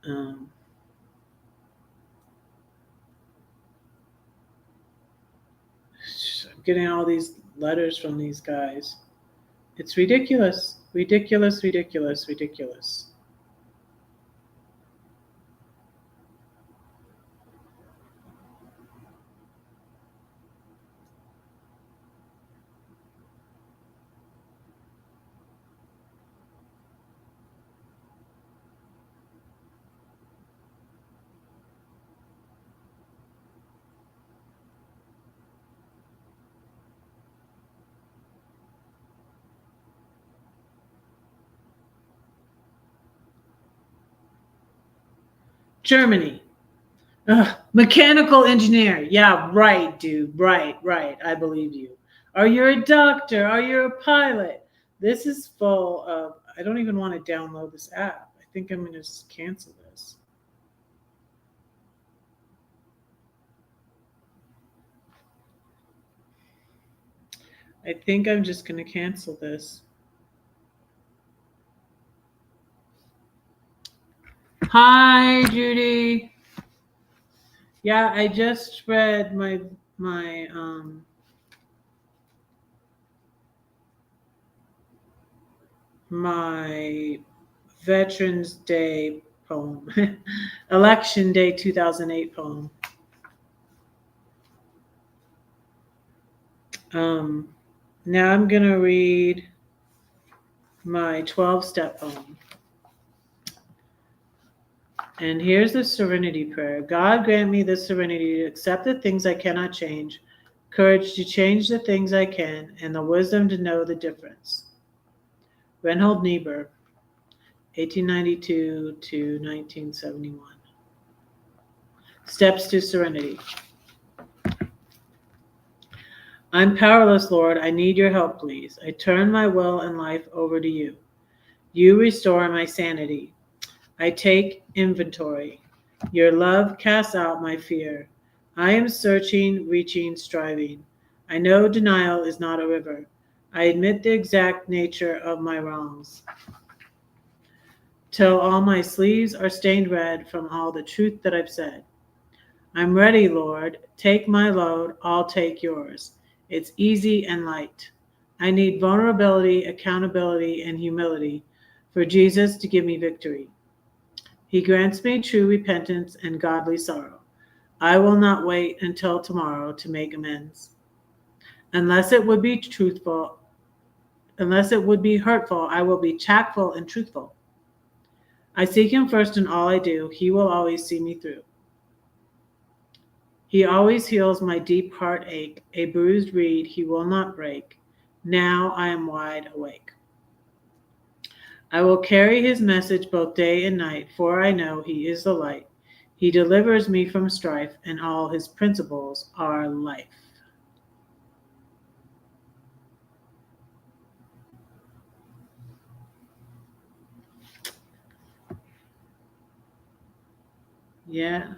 I'm getting all these letters from these guys. It's ridiculous, ridiculous, ridiculous, ridiculous. Germany. Mechanical engineer. Yeah, right, dude. Right, right. I believe you. Are you a doctor? Are you a pilot? This is full of. I don't even want to download this app. I think I'm going to just cancel this. I think I'm just going to cancel this. Hi, Judy. Yeah, I just read my Veterans Day poem, Election Day 2008 poem. Now I'm going to read my 12-step poem. And here's the serenity prayer. God grant me the serenity to accept the things I cannot change, courage to change the things I can, and the wisdom to know the difference. Reinhold Niebuhr, 1892 to 1971. Steps to serenity. I'm powerless, Lord. I need your help, please. I turn my will and life over to you. You restore my sanity. I take inventory. Your love casts out my fear. I am searching, reaching, striving. I know denial is not a river. I admit the exact nature of my wrongs. Till all my sleeves are stained red from all the truth that I've said. I'm ready, Lord. Take my load, I'll take yours. It's easy and light. I need vulnerability, accountability, and humility for Jesus to give me victory. He grants me true repentance and godly sorrow. I will not wait until tomorrow to make amends. Unless it would be hurtful, I will be tactful and truthful. I seek him first in all I do. He will always see me through. He always heals my deep heartache. A bruised reed he will not break. Now I am wide awake. I will carry his message both day and night, for I know he is the light. He delivers me from strife, and all his principles are life. Yeah.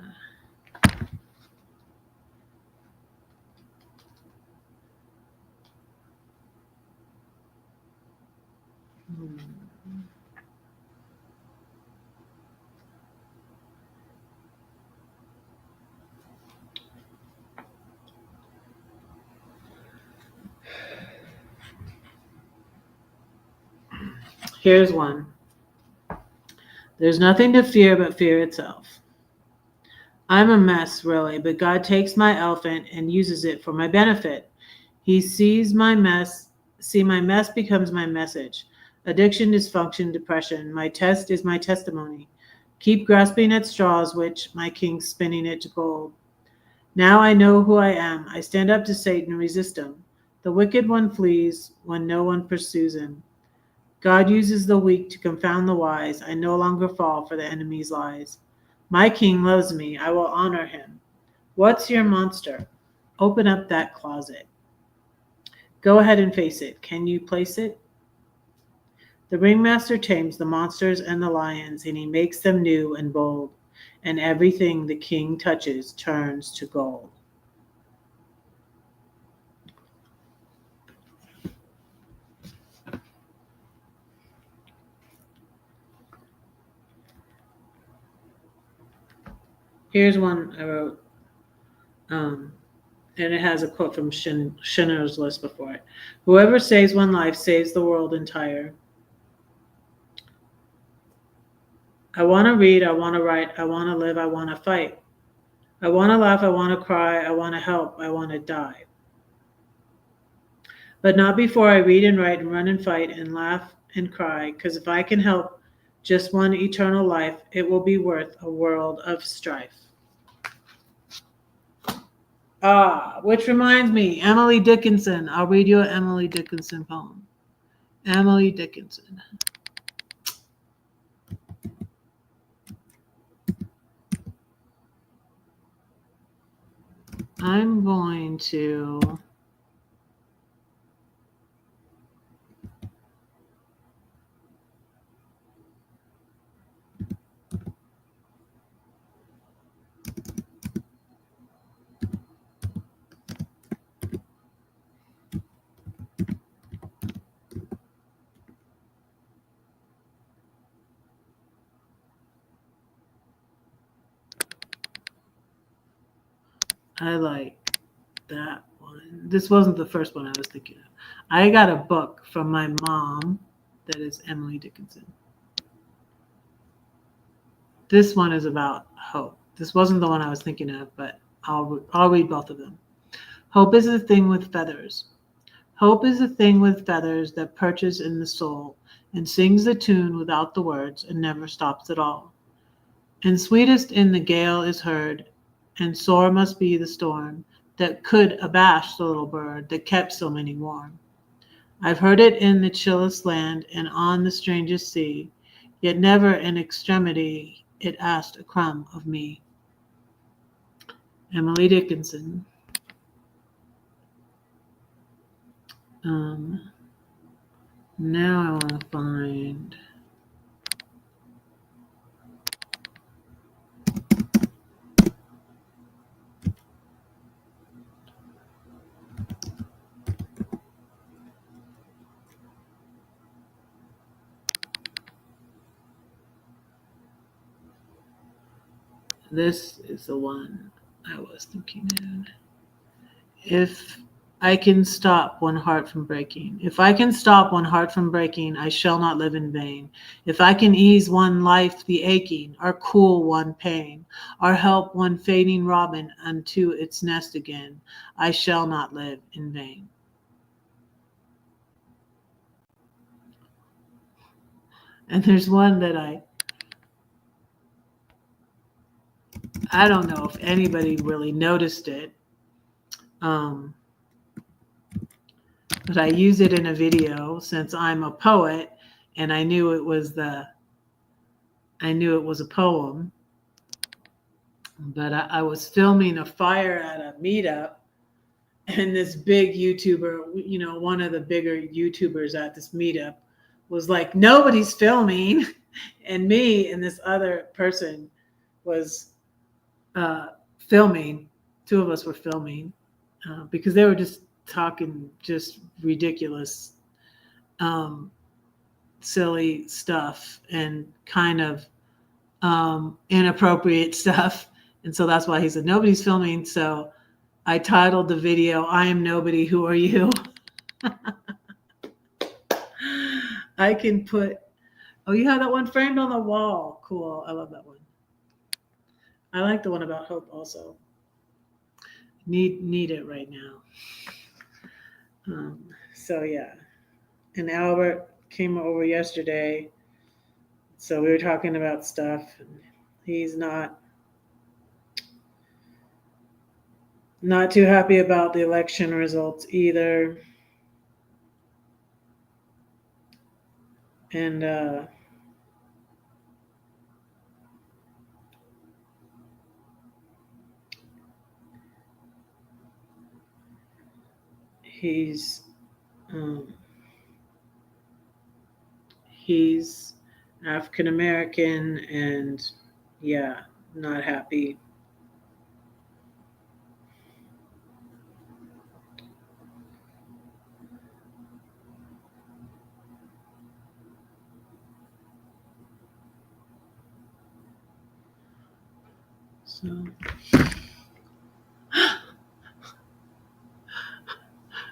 Here's one. There's nothing to fear but fear itself. I'm a mess, really, but God takes my elephant and uses it for my benefit. He sees my mess. See, my mess becomes my message. Addiction, dysfunction, depression. My test is my testimony. Keep grasping at straws, which my king's spinning it to gold. Now I know who I am. I stand up to Satan and resist him. The wicked one flees when no one pursues him. God uses the weak to confound the wise. I no longer fall for the enemy's lies. My king loves me. I will honor him. What's your monster? Open up that closet. Go ahead and face it. Can you place it? The ringmaster tames the monsters and the lions, and he makes them new and bold. And everything the king touches turns to gold. Here's one I wrote, and it has a quote from Schindler's List before it. Whoever saves one life saves the world entire. I want to read, I want to write, I want to live, I want to fight. I want to laugh, I want to cry, I want to help, I want to die. But not before I read and write and run and fight and laugh and cry, because if I can help just one eternal life, it will be worth a world of strife. Which reminds me, Emily Dickinson. I'll read you an Emily Dickinson poem. Emily Dickinson. I'm going to I like that one. This wasn't the first one I was thinking of. I got a book from my mom that is Emily Dickinson. This one is about hope. This wasn't the one I was thinking of, but I'll read both of them. Hope is a thing with feathers. Hope is a thing with feathers that perches in the soul and sings the tune without the words and never stops at all. And sweetest in the gale is heard, and sore must be the storm that could abash the little bird that kept so many warm. I've heard it in the chillest land and on the strangest sea, yet never in extremity it asked a crumb of me. Emily Dickinson. Now I want to find. This is the one I was thinking of. If I can stop one heart from breaking, if I can stop one heart from breaking, I shall not live in vain. If I can ease one life the aching, or cool one pain, or help one fading robin unto its nest again, I shall not live in vain. And there's one that I don't know if anybody really noticed it, but I use it in a video since I'm a poet, and I knew it was a poem. But I was filming a fire at a meetup, and this big YouTuber, one of the bigger YouTubers at this meetup, was like, "Nobody's filming," and me and this other person was filming. Two of us were filming because they were just talking just ridiculous, silly stuff and kind of inappropriate stuff. And so that's why he said, "Nobody's filming." So I titled the video, "I am nobody, who are you?" I can put, oh, you have that one framed on the wall. Cool. I love that one. I like the one about hope also. Need it right now. So yeah. And Albert came over yesterday. So we were talking about stuff. And he's not too happy about the election results either. And he's African American and yeah, not happy. So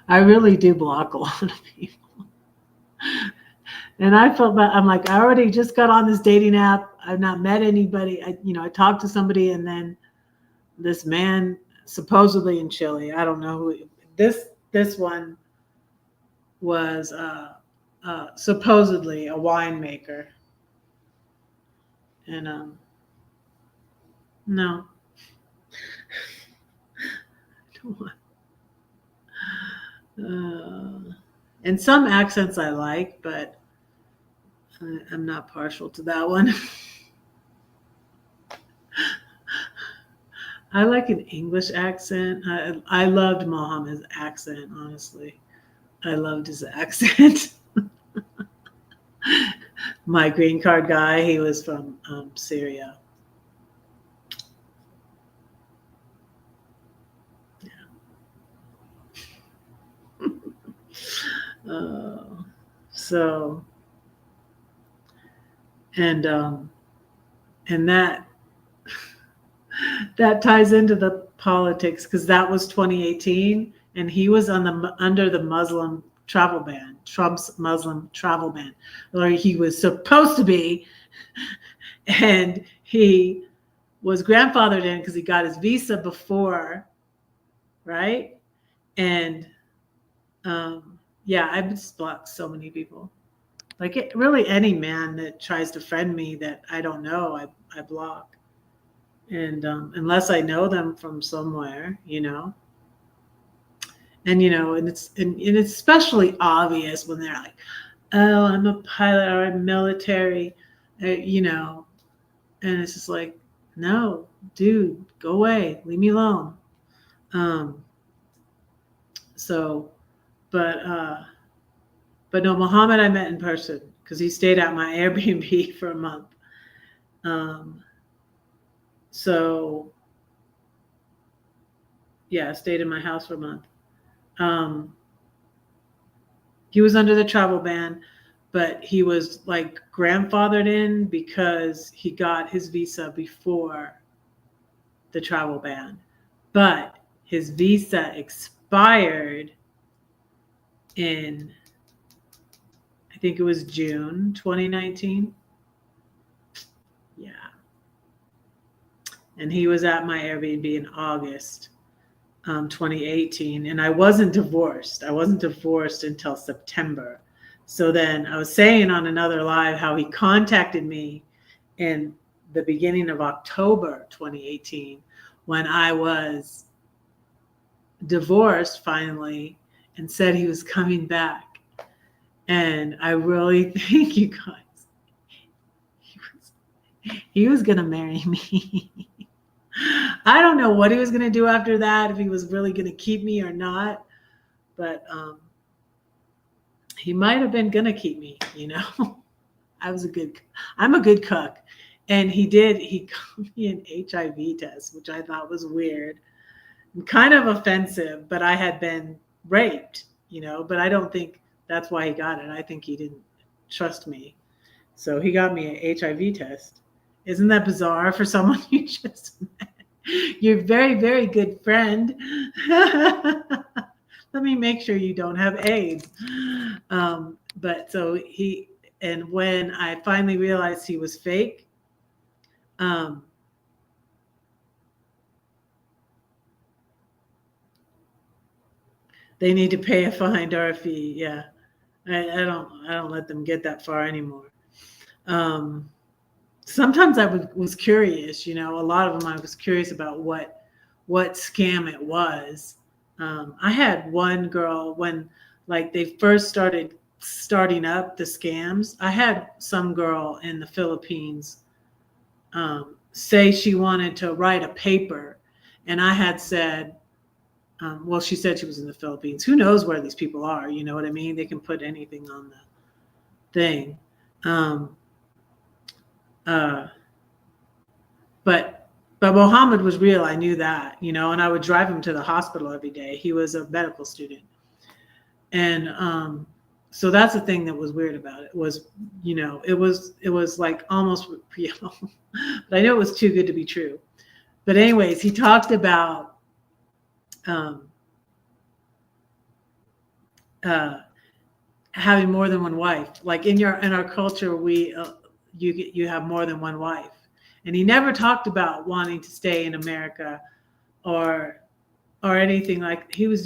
I really do block a lot of people. And I felt bad. I'm like, I already just got on this dating app. I've not met anybody. I talked to somebody, and then this man, supposedly in Chile, I don't know who. This one was supposedly a winemaker, and no, and some accents I like, but I'm not partial to that one. I like an English accent. I loved Mohammed's accent, honestly. I loved his accent. My green card guy, he was from Syria. Uh, so and and that ties into the politics because that was 2018, and he was on the under the Muslim travel ban, Trump's Muslim travel ban, or he was supposed to be, and he was grandfathered in because he got his visa before, right? And yeah, I've just blocked so many people. Like really, any man that tries to friend me that I don't know, I block. And unless I know them from somewhere, and it's especially obvious when they're like, "Oh, I'm a pilot or I'm military," and it's just like, "No, dude, go away, leave me alone." Um, so, but but no, Muhammad I met in person because he stayed at my Airbnb for a month. Um, so yeah, stayed in my house for a month. Um, he was under the travel ban, but he was like grandfathered in because he got his visa before the travel ban. But his visa expired in, I think it was June 2019. Yeah. And he was at my Airbnb in August 2018. And I wasn't divorced. I wasn't divorced until September. So then I was saying on another live how he contacted me in the beginning of October 2018 when I was divorced finally and said he was coming back. And I really think you guys, he was going to marry me. I don't know what he was going to do after that, if he was really going to keep me or not. But he might have been going to keep me. I'm a good cook. And he got me an HIV test, which I thought was weird and kind of offensive, but I had been raped, but I don't think that's why he got it. I think he didn't trust me. So he got me an HIV test. Isn't that bizarre for someone you just met? You're very, very good friend. Let me make sure you don't have AIDS. But so and when I finally realized he was fake, um, they need to pay a fine or a fee. Yeah, I don't let them get that far anymore. Sometimes I was curious. A lot of them I was curious about what scam it was. I had one girl when like they first starting up the scams. I had some girl in the Philippines say she wanted to write a paper, and I had said, well, she said she was in the Philippines. Who knows where these people are? You know what I mean? They can put anything on the thing. Um, uh, but Mohammed was real. I knew that, and I would drive him to the hospital every day. He was a medical student. And so that's the thing that was weird about it was, it was like almost real, but I know it was too good to be true. But anyways, he talked about having more than one wife. Like in our culture, you have more than one wife. And he never talked about wanting to stay in America or anything. Like he was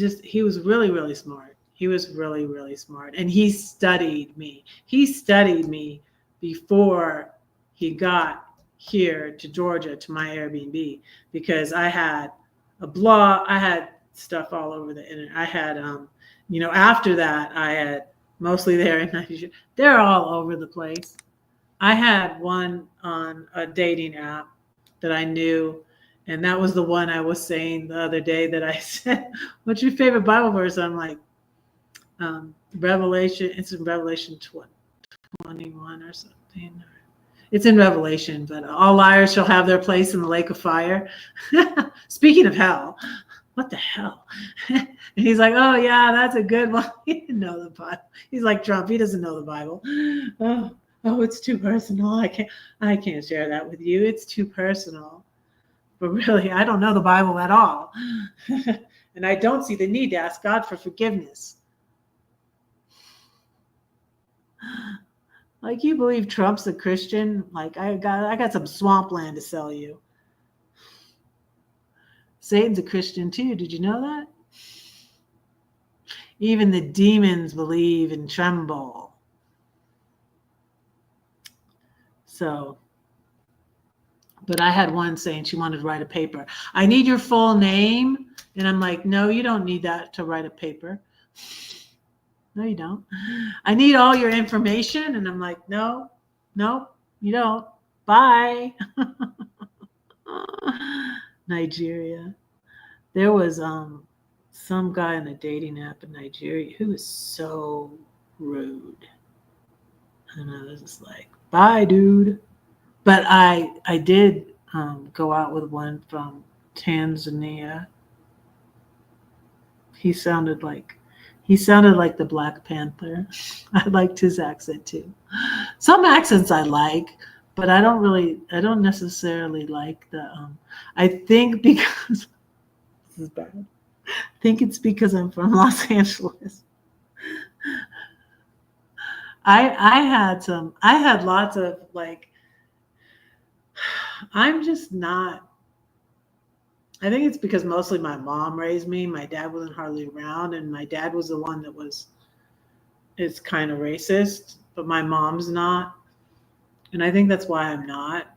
really, really smart. He was really, really smart. And he studied me. He studied me before he got here to Georgia to my Airbnb, because I had a blog, I had stuff all over the internet. I had after that I had mostly there in Nigeria. They're all over the place. I had one on a dating app that I knew, And that was the one I was saying the other day that I said, what's your favorite Bible verse? I'm like, Revelation. It's in Revelation 21 or something. It's in Revelation, but all liars shall have their place in the lake of fire. Speaking of hell, what the hell? And he's like, oh yeah, that's a good one. He didn't know the Bible. He's like Trump. He doesn't know the Bible. Oh, it's too personal. I can't share that with you. It's too personal. But really, I don't know the Bible at all. And I don't see the need to ask God for forgiveness. Like, you believe Trump's a Christian? Like, I got some swampland to sell you. Satan's a Christian too. Did you know that? Even the demons believe and tremble. So, but I had one saying she wanted to write a paper. I need your full name. And I'm like, no, you don't need that to write a paper. No, you don't. I need all your information. And I'm like, no, you don't. Bye. Nigeria. There was some guy on a dating app in Nigeria who was so rude. And I was just like, bye, dude. But I did go out with one from Tanzania. He sounded like the Black Panther. I liked his accent too. Some accents I like, but I don't necessarily like the I think because this is bad. I think it's because I'm from Los Angeles. I had lots of like, I'm just not, I think it's because mostly my mom raised me. My dad wasn't hardly around, and my dad was the one that is kind of racist, but my mom's not. And I think that's why I'm not.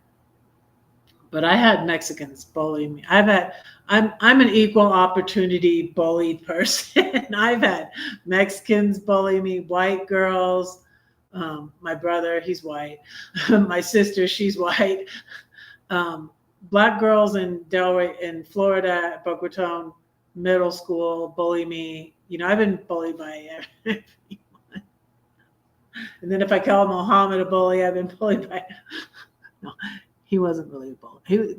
But I had Mexicans bully me. I'm an equal opportunity bullied person. I've had Mexicans bully me, white girls, my brother, he's white, my sister, she's white, black girls in Delray in Florida at Boca Raton Middle School bully me. I've been bullied by everyone. And then if I call Mohammed a bully, I've been bullied by. No, he wasn't really a bully. He was,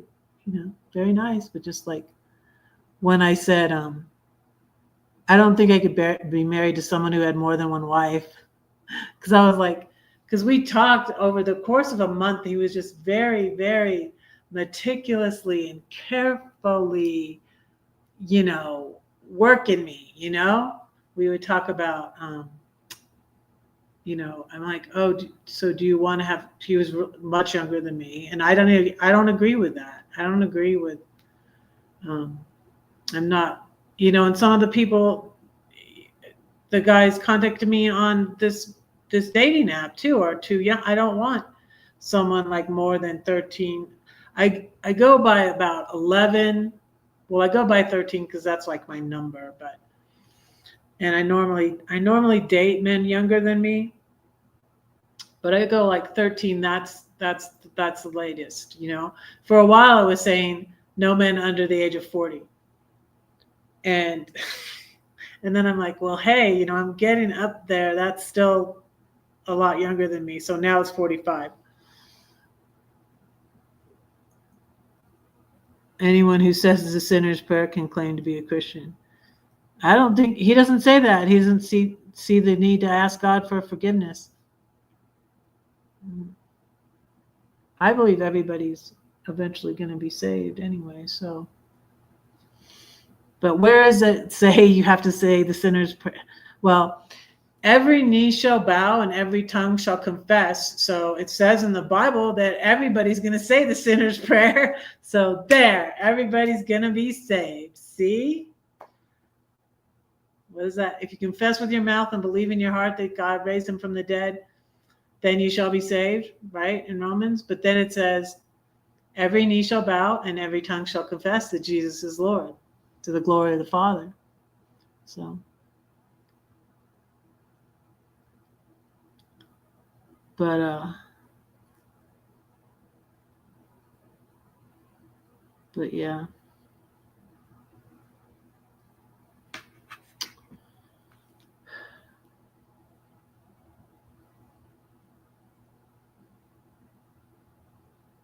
very nice, but just like when I said, I don't think I could be married to someone who had more than one wife, because I was like, because we talked over the course of a month. He was just very, very meticulously and carefully, working me. We would talk about. I'm like, oh, so do you want to have? He was much younger than me, and I don't agree with that. I don't agree with. I'm not, and some of the people, the guys contacted me on this dating app too are too young. I don't want someone like more than 13. I go by about 11. Well, I go by 13 because that's like my number, and I normally date men younger than me. But I go like 13. That's the latest. For a while I was saying no men under the age of 40, and then I'm like, well, hey, I'm getting up there. That's still a lot younger than me. So now it's 45. Anyone who says the sinner's prayer can claim to be a Christian. I don't think he doesn't say that. He doesn't see the need to ask God for forgiveness. I believe everybody's eventually going to be saved anyway. So, but where does it say you have to say the sinner's prayer? Well, every knee shall bow and every tongue shall confess. So it says in the Bible that everybody's going to say the sinner's prayer. So there, everybody's going to be saved. See? What is that? If you confess with your mouth and believe in your heart that God raised him from the dead, then you shall be saved, right? In Romans. But then it says, every knee shall bow and every tongue shall confess that Jesus is Lord, to the glory of the Father. So, but But yeah.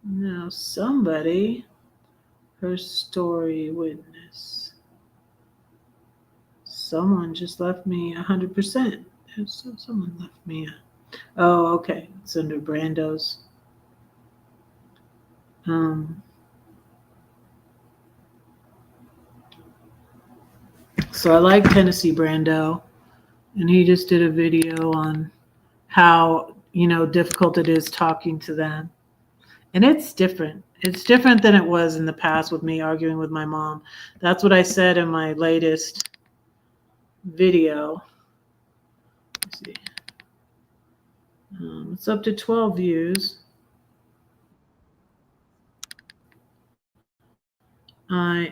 Now somebody, her story witness. Someone just left me 100%. So someone left me oh, okay. It's under Brando's. So I like Tennessee Brando, and he just did a video on how, difficult it is talking to them. And it's different. It's different than it was in the past with me arguing with my mom. That's what I said in my latest video. Let's see. It's up to 12 views. I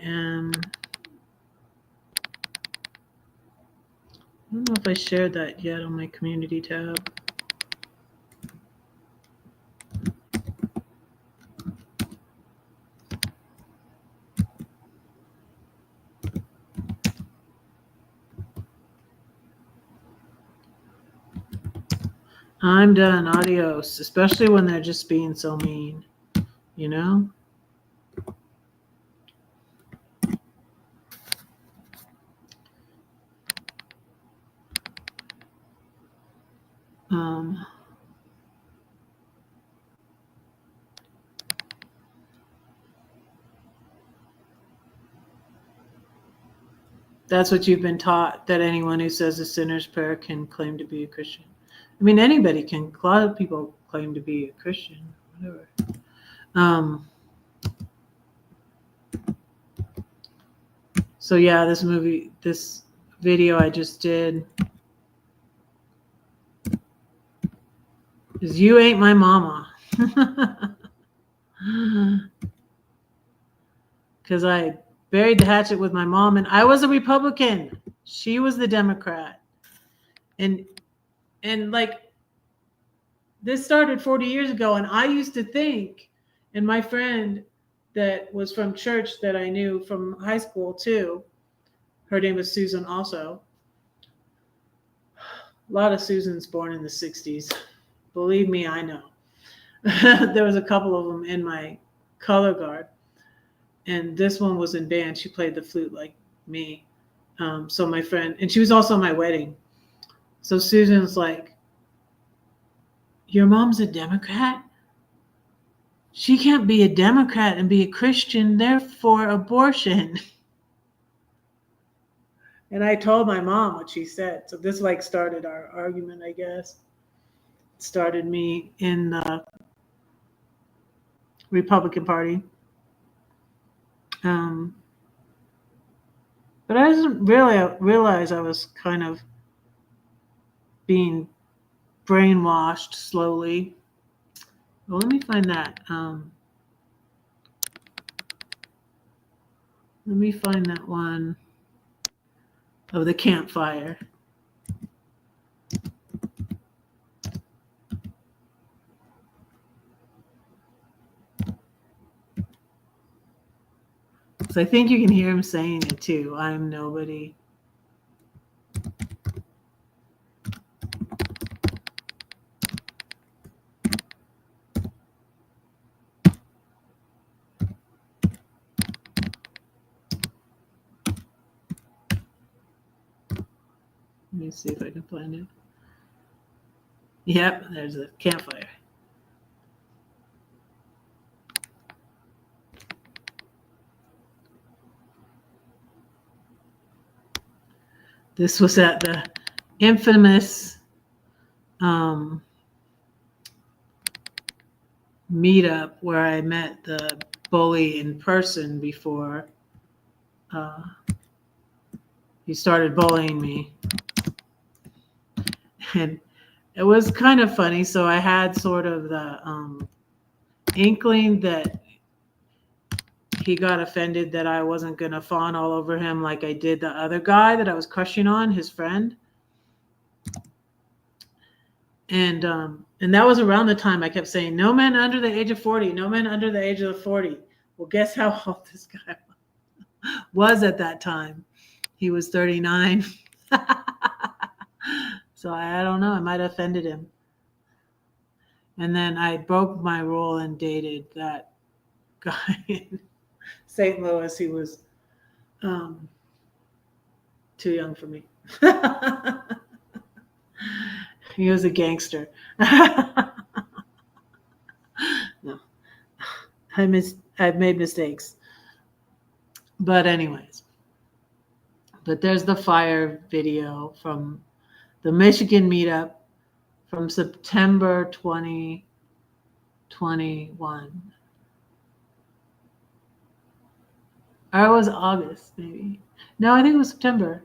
don't know if I shared that yet on my community tab. I'm done. Adios. Especially when they're just being so mean, you know? That's what you've been taught, that anyone who says a sinner's prayer can claim to be a Christian. I mean, anybody can. A lot of people claim to be a Christian, whatever. So yeah, this video I just did is "You Ain't My Mama," because I buried the hatchet with my mom, and I was a Republican. She was the Democrat, and like, this started 40 years ago, and I used to think, and my friend that was from church that I knew from high school too, her name was Susan also. A lot of Susans born in the 60s. Believe me, I know. There was a couple of them in my color guard. And this one was in band. She played the flute like me. So my friend, and she was also at my wedding. So Susan's like, your mom's a Democrat? She can't be a Democrat and be a Christian, therefore abortion. And I told my mom what she said. So this like started our argument, I guess. It started me in the Republican Party. But I didn't really realize I was kind of being brainwashed slowly. Well, let me find that. Let me find that one of the campfire. So I think you can hear him saying it too. I'm nobody. Let me see if I can find it. Yep, there's a campfire. This was at the infamous meetup where I met the bully in person before he started bullying me. And it was kind of funny. So I had sort of the inkling that he got offended that I wasn't going to fawn all over him like I did the other guy that I was crushing on, his friend. And that was around the time I kept saying, no men under the age of 40, no men under the age of 40. Well, guess how old this guy was at that time? He was 39. So I don't know. I might have offended him. And then I broke my rule and dated that guy in St. Louis. He was too young for me. He was a gangster. No, I've made mistakes. But anyways, but there's the fire video from the Michigan meetup from September 2021. Or it was August, maybe. No, I think it was September.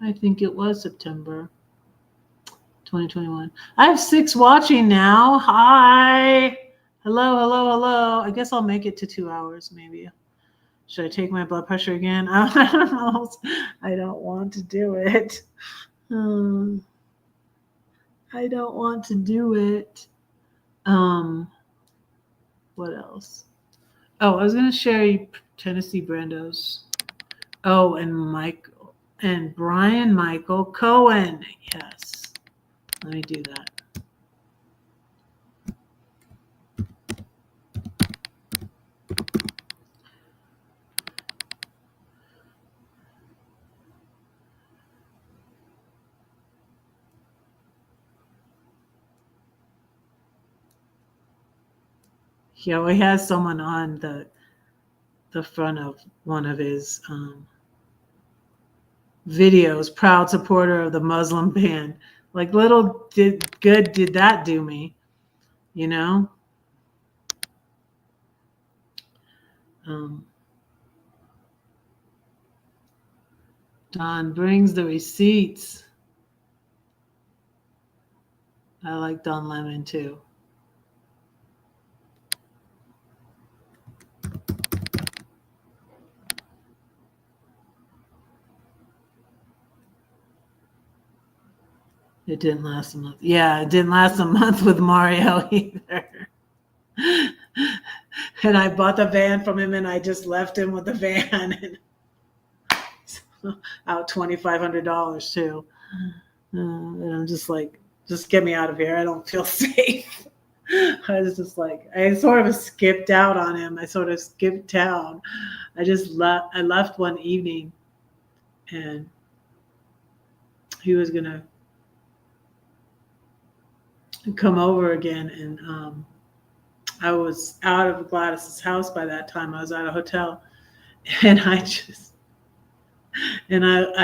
I think it was September 2021. I have 6 watching now. Hi. Hello, hello, hello. I guess I'll make it to 2 hours, maybe. Should I take my blood pressure again? I don't know. I don't want to do it. I don't want to do it. What else? Oh, I was going to share you Tennessee Brandos. Oh, and Michael and Brian Michael Cohen. Yes. Let me do that. He always has someone on the front of one of his videos, proud supporter of the Muslim ban. Like little good did that do me, you know? Don brings the receipts. I like Don Lemon too. It didn't last a month. Yeah, it didn't last a month with Mario either. And I bought the van from him and I just left him with the van and out $2,500 too. And I'm just like, just get me out of here. I don't feel safe. I was just like, I sort of skipped out on him. I sort of skipped town. I left one evening and he was going to come over again. And I was out of Gladys's house by that time. I was at a hotel and I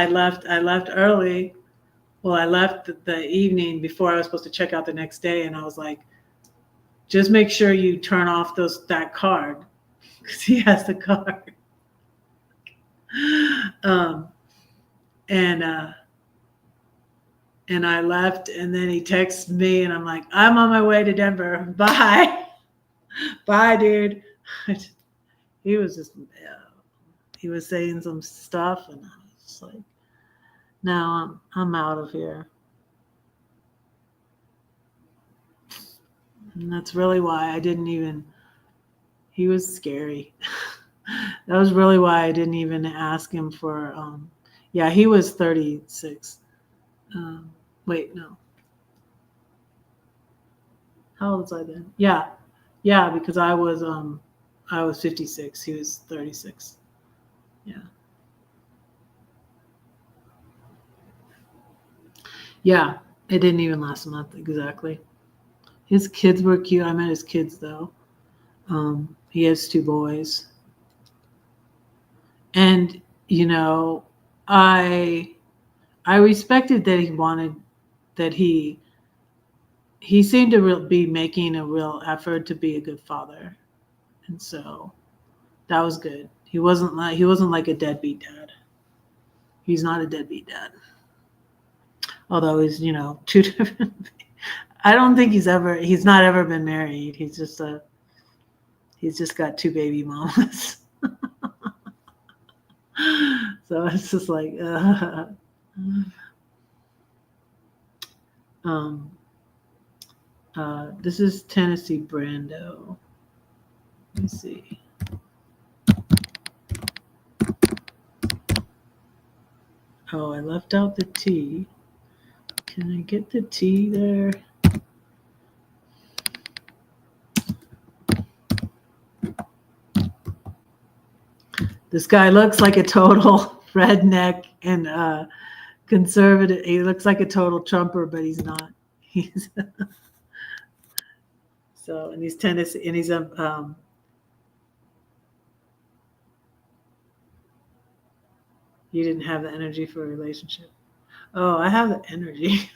left early. Well, I left the evening before I was supposed to check out the next day. And I was like, just make sure you turn off that card because he has the card. And I left, and then he texted me, and I'm like, I'm on my way to Denver. Bye. Bye, dude. He was just, he was saying some stuff, and I was just like, no, I'm out of here. And that's really why I didn't even, he was scary. That was really why I didn't even ask him for, yeah, he was 36. Wait, no. How old was I then? Yeah, because I was 56. He was 36. Yeah. Yeah, it didn't even last a month exactly. His kids were cute. I met his kids though. He has 2 boys, and I respected that he wanted that he seemed to be making a real effort to be a good father, and so that was good. He wasn't like a deadbeat dad. He's not a deadbeat dad, although he's 2 different. I don't think he's not ever been married. He's just got 2 baby mamas. So it's just like this is Tennessee Brando. Let me see. Oh, I left out the T. Can I get the T there? This guy looks like a total redneck and conservative. He looks like a total Trumper, but he's not. He's so, and he's Tennessee, and he's a. You didn't have the energy for a relationship. Oh, I have the energy.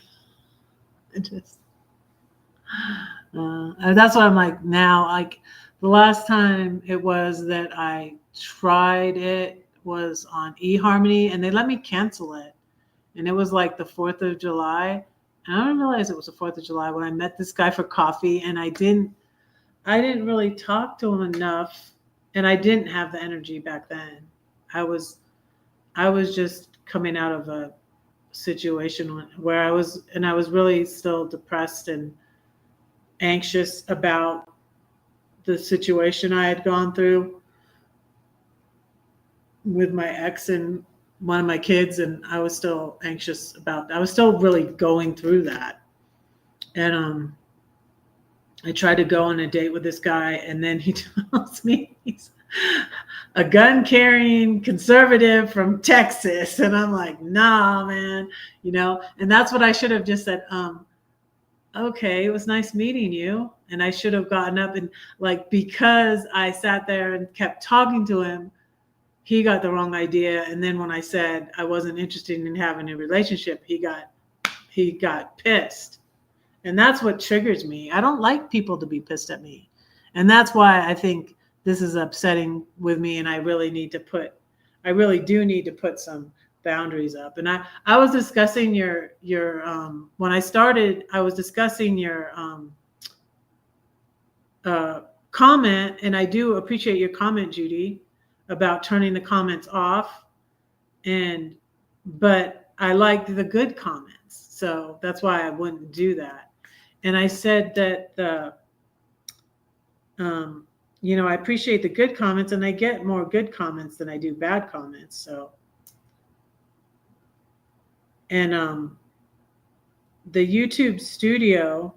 It just. That's what I'm like now. Like the last time it was that I tried it was on eHarmony, and they let me cancel it. And it was like the 4th of July. And I didn't realize it was the 4th of July when I met this guy for coffee, and I didn't really talk to him enough, and I didn't have the energy back then. I was just coming out of a situation where I was really still depressed and anxious about the situation I had gone through with my ex and one of my kids, and I was still anxious about. I was still really going through that, and I tried to go on a date with this guy, and then he tells me he's a gun carrying conservative from Texas, and I'm like, nah, man, and that's what I should have just said. Okay, it was nice meeting you. And I should have gotten up and like, because I sat there and kept talking to him, he got the wrong idea. And then when I said I wasn't interested in having a relationship, he got pissed. And that's what triggers me. I don't like people to be pissed at me. And that's why I think this is upsetting with me. And I really do need to put some boundaries up. And I was discussing your when I started, I was discussing your comment, and I do appreciate your comment, Judy, about turning the comments off. But I liked the good comments, so that's why I wouldn't do that. And I said that I appreciate the good comments, and I get more good comments than I do bad comments. So, and the YouTube studio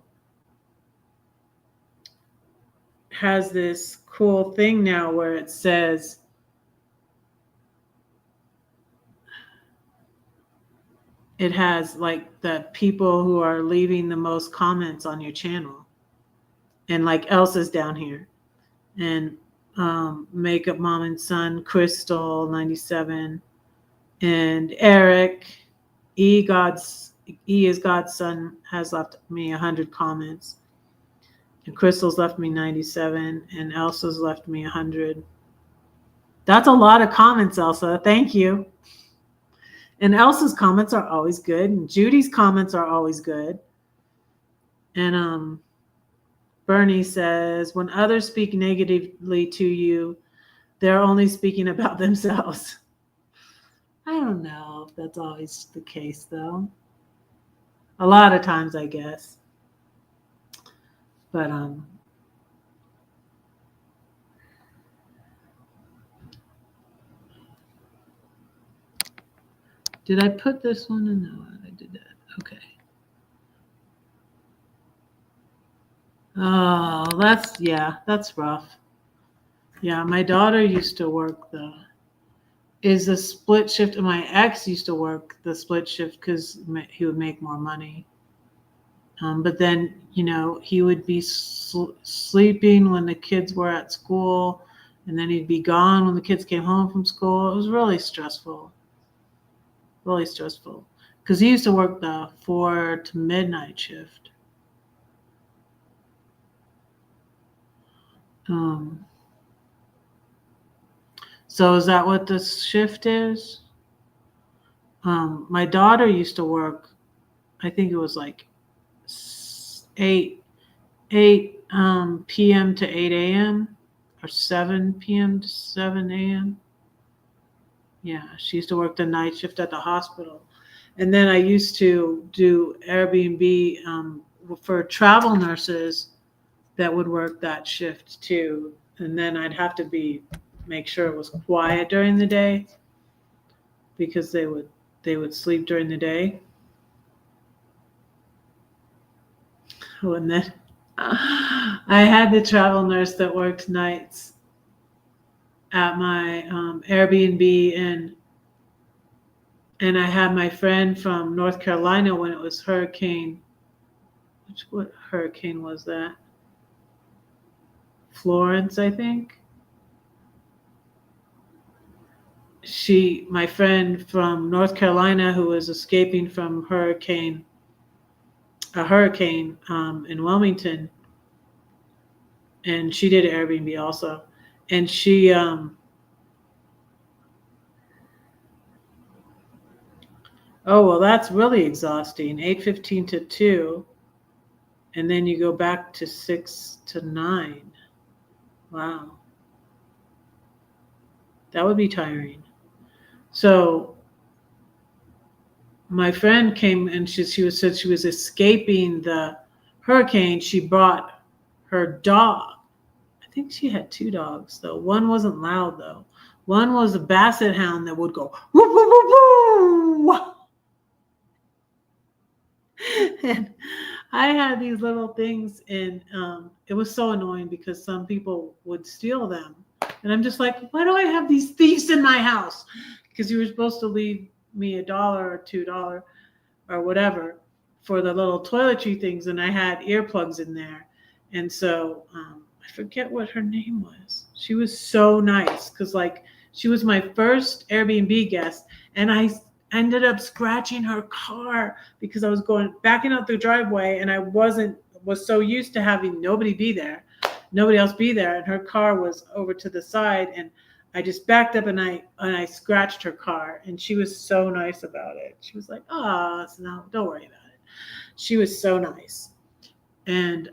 has this cool thing now where it says it has like the people who are leaving the most comments on your channel, and like Elsa's down here, and Makeup Mom and Son, Crystal 97, and Eric E is God's Son has left me 100 comments, and Crystal's left me 97, and Elsa's left me 100. That's a lot of comments, Elsa. Thank you. And Elsa's comments are always good, and Judy's comments are always good. And Bernie says, when others speak negatively to you, they're only speaking about themselves. I don't know if that's always the case, though. A lot of times, I guess. But did I put this one in? No, I did that. Okay. Oh, that's rough. Yeah, my daughter used to work is a split shift, and my ex used to work the split shift because he would make more money. But then, he would be sleeping when the kids were at school, and then he'd be gone when the kids came home from school. It was really stressful. Really stressful. Because he used to work the 4 to midnight shift. So is that what the shift is? My daughter used to work, I think it was like 8 p.m. to 8 a.m. or 7 p.m. to 7 a.m. Yeah, she used to work the night shift at the hospital. And then I used to do Airbnb for travel nurses that would work that shift too. and then I'd have to make sure it was quiet during the day because they would sleep during the day. Oh, and then I had the travel nurse that worked nights at my Airbnb, and I had my friend from North Carolina when it was hurricane. What hurricane was that? Florence, I think. My friend from North Carolina who was escaping from a hurricane in Wilmington, and she did Airbnb also, and she oh well, that's really exhausting. 8:15 to 2, and then you go back to 6 to 9. Wow, that would be tiring. So my friend came, and she said she was escaping the hurricane. She brought her dog. I think she had 2 dogs though. One wasn't loud though. One was a basset hound that would go woo woo woo woo. And I had these little things, and it was so annoying because some people would steal them, and I'm just like, why do I have these thieves in my house? Because you were supposed to leave me $1 or $2 or whatever for the little toiletry things, and I had earplugs in there, and so I forget what her name was. She was so nice because like she was my first Airbnb guest, and I ended up scratching her car because I was backing out the driveway, and I was so used to having nobody else be there, and her car was over to the side, and I just backed up and I scratched her car, and she was so nice about it. She was like, "Oh, no, don't worry about it." She was so nice, and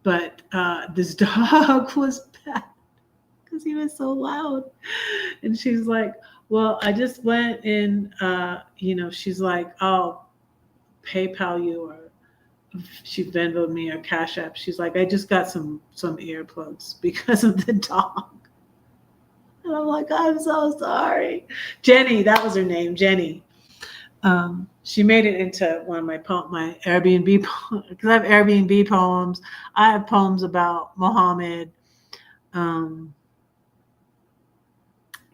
but this dog was bad because he was so loud, and she's like, "Well, I just went in, she's like, I'll PayPal you, or she Venmoed me, or Cash App." She's like, "I just got some earplugs because of the dog." And I'm like, "I'm so sorry." Jenny, that was her name, Jenny. She made it into one of my Airbnb, because I have Airbnb poems. I have poems about Muhammad.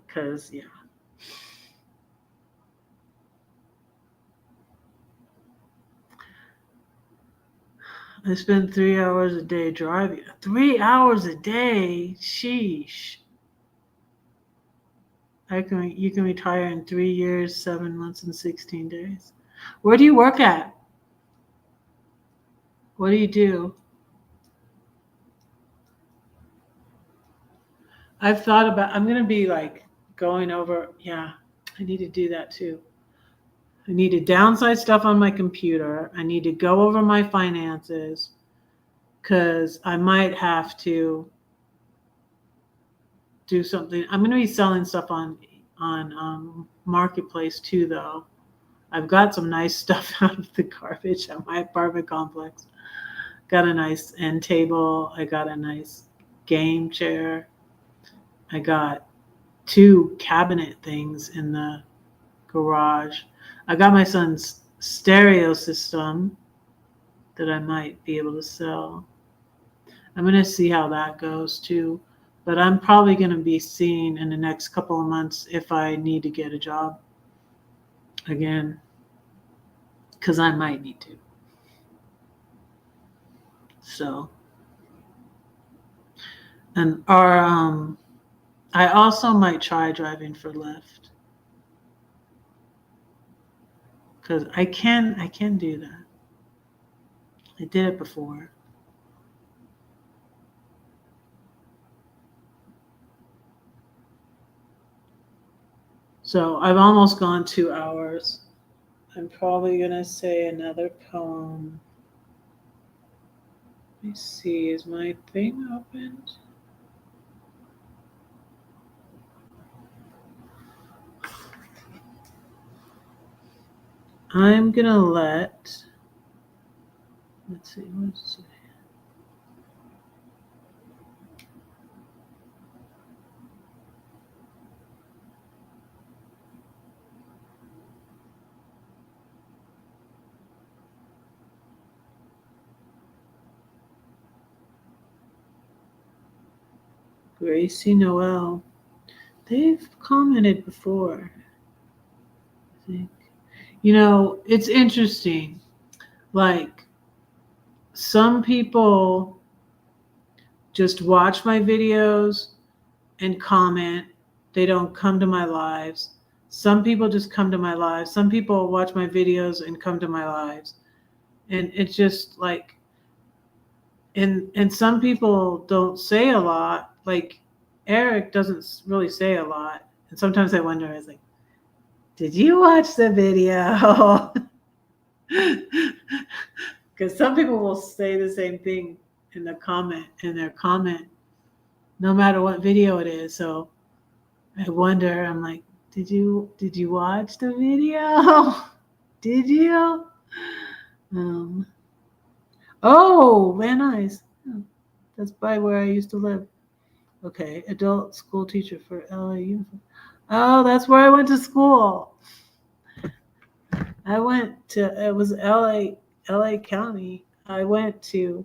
Because, yeah. I spend 3 hours a day driving. 3 hours a day? Sheesh. You can retire in 3 years, 7 months, and 16 days. Where do you work at? What do you do? I've thought about, I'm going to be like going over, yeah, I need to do that too. I need to downsize stuff on my computer. I need to go over my finances because I might have to do something. I'm going to be selling stuff on Marketplace too, though. I've got some nice stuff out of the garbage at my apartment complex. Got a nice end table. I got a nice game chair. I got 2 cabinet things in the garage. I got my son's stereo system that I might be able to sell. I'm going to see how that goes too. But I'm probably going to be seeing in the next couple of months if I need to get a job again, because I might need to. So, and I also might try driving for Lyft, because I can do that. I did it before. So I've almost gone 2 hours. I'm probably going to say another poem. Let me see, is my thing opened? I'm going to let's see, what's it? Gracie Noel. They've commented before, I think. It's interesting. Like, some people just watch my videos and comment. They don't come to my lives. Some people just come to my lives. Some people watch my videos and come to my lives. And it's just like, and some people don't say a lot. Like, Eric doesn't really say a lot. And sometimes I wonder, I was like, did you watch the video? Because some people will say the same thing in their comment, no matter what video it is. So I wonder, I'm like, did you watch the video? Did you? Um, oh, Van Nuys. Oh, that's by where I used to live. Okay, adult school teacher for LA Unified. Oh, that's where I went to school. It was LA County. I went to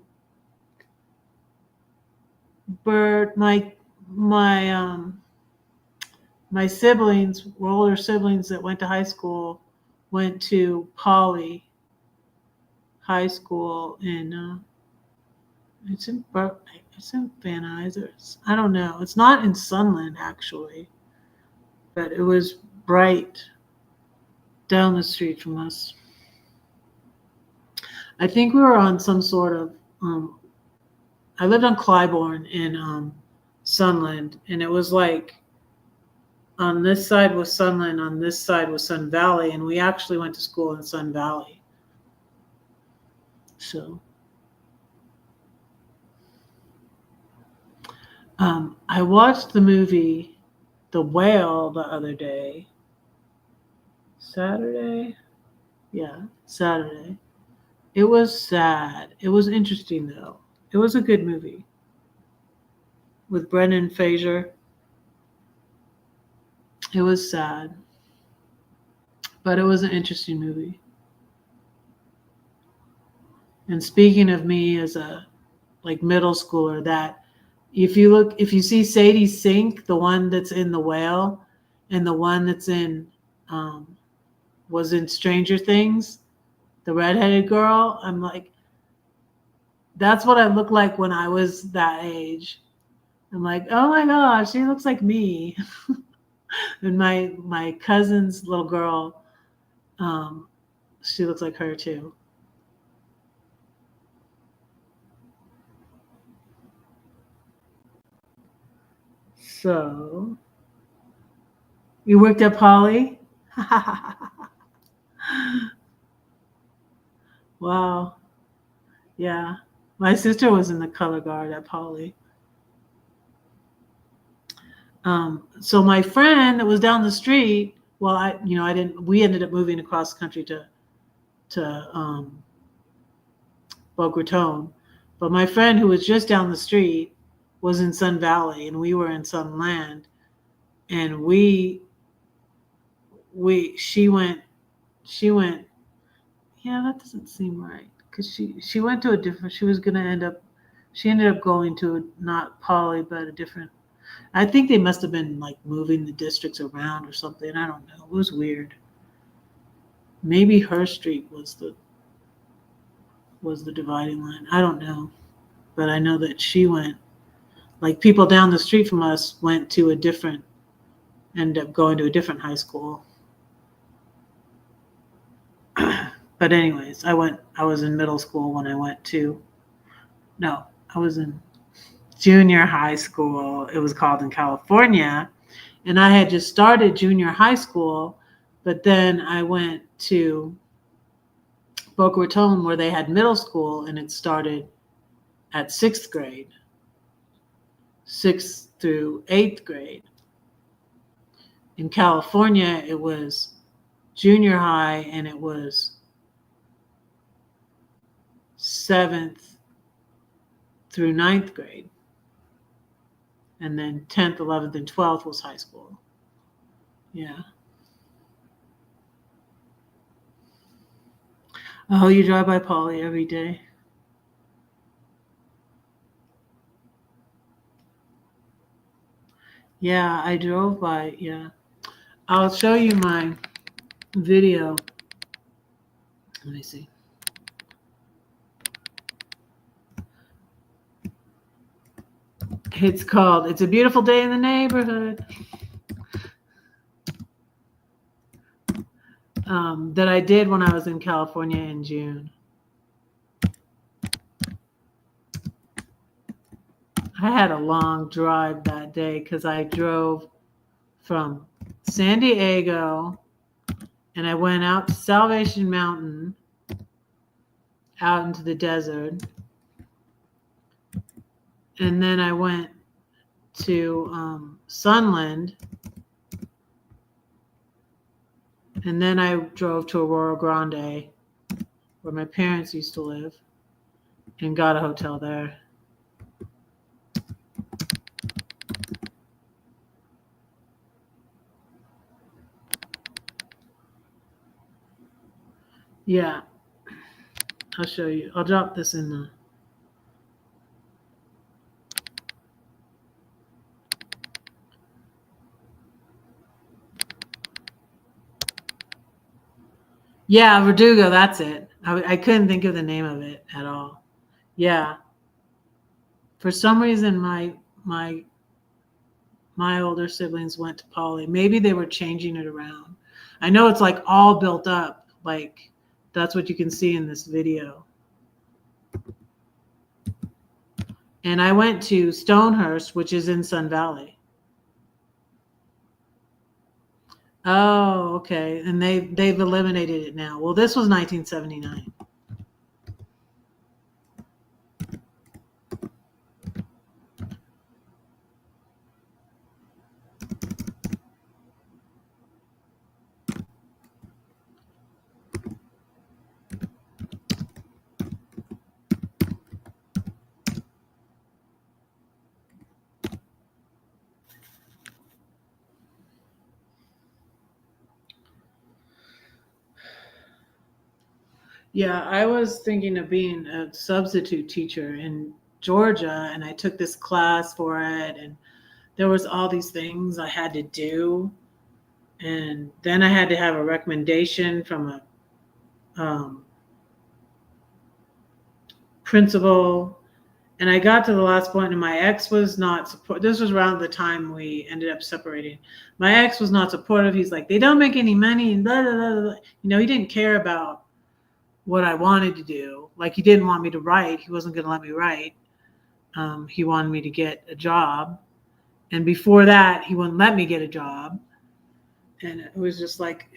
Bird. My siblings, were older siblings that went to high school, went to Poly High School in it's in Van Nuys. I don't know. It's not in Sunland actually, but it was right down the street from us. I think we were on some sort of. I lived on Clybourne in Sunland, and it was like on this side was Sunland, on this side was Sun Valley, and we actually went to school in Sun Valley. So I watched the movie The Whale the other day. Saturday? Yeah, Saturday. It was sad. It was interesting, though. It was a good movie with Brendan Fraser. It was sad, but it was an interesting movie. And speaking of me as a middle schooler, that if you see Sadie Sink, the one that's in The Whale, and the one that's in was in Stranger Things, the redheaded girl, I'm like, that's what I looked like when I was that age. I'm like, oh my gosh, she looks like me. And my cousin's little girl, she looks like her too. So, you worked at Poly? Wow. Yeah. My sister was in the color guard at Poly. So my friend that was down the street, well, I didn't. We ended up moving across the country to Boca Raton, but my friend who was just down the street was in Sun Valley, and we were in Sunland, and she went. Yeah, that doesn't seem right because she went to a different. She ended up going to not Poly, but a different. I think they must have been like moving the districts around or something. I don't know. It was weird. Maybe her street was the dividing line. I don't know, but I know that she went. Like, people down the street from us ended up going to a different high school. But anyways, I was in middle school when I went to. No, I was in junior high school. It was called in California, and I had just started junior high school, but then I went to Boca Raton where they had middle school, and it started at sixth grade, sixth through eighth grade. In California, it was junior high, and it was seventh through ninth grade. And then 10th, 11th, and 12th was high school. Yeah. Oh, you drive by Poly every day? Yeah, I drove by. Yeah. I'll show you my video. Let me see. It's called It's a Beautiful Day in the Neighborhood. That I did when I was in California in June. I had a long drive that day because I drove from San Diego and I went out to Salvation Mountain, out into the desert. And then I went to Sunland. And then I drove to Aurora Grande, where my parents used to live, and got a hotel there. Yeah, I'll show you. I'll drop this in the. Yeah, Verdugo, that's it. I couldn't think of the name of it at all. Yeah. For some reason, my older siblings went to Poly. Maybe they were changing it around. I know it's like all built up. Like that's what you can see in this video. And I went to Stonehurst, which is in Sun Valley. Oh, okay. And they've eliminated it now. Well, this was 1979. Yeah, I was thinking of being a substitute teacher in Georgia, and I took this class for it, and there was all these things I had to do, and then I had to have a recommendation from a principal, and I got to the last point, and my ex was not support. This was around the time we ended up separating. My ex was not supportive. He's like, they don't make any money, and blah blah blah blah. He didn't care about what I wanted to do. Like he didn't want me to write. He wasn't going to let me write. He wanted me to get a job, and before that, he wouldn't let me get a job. And it was just like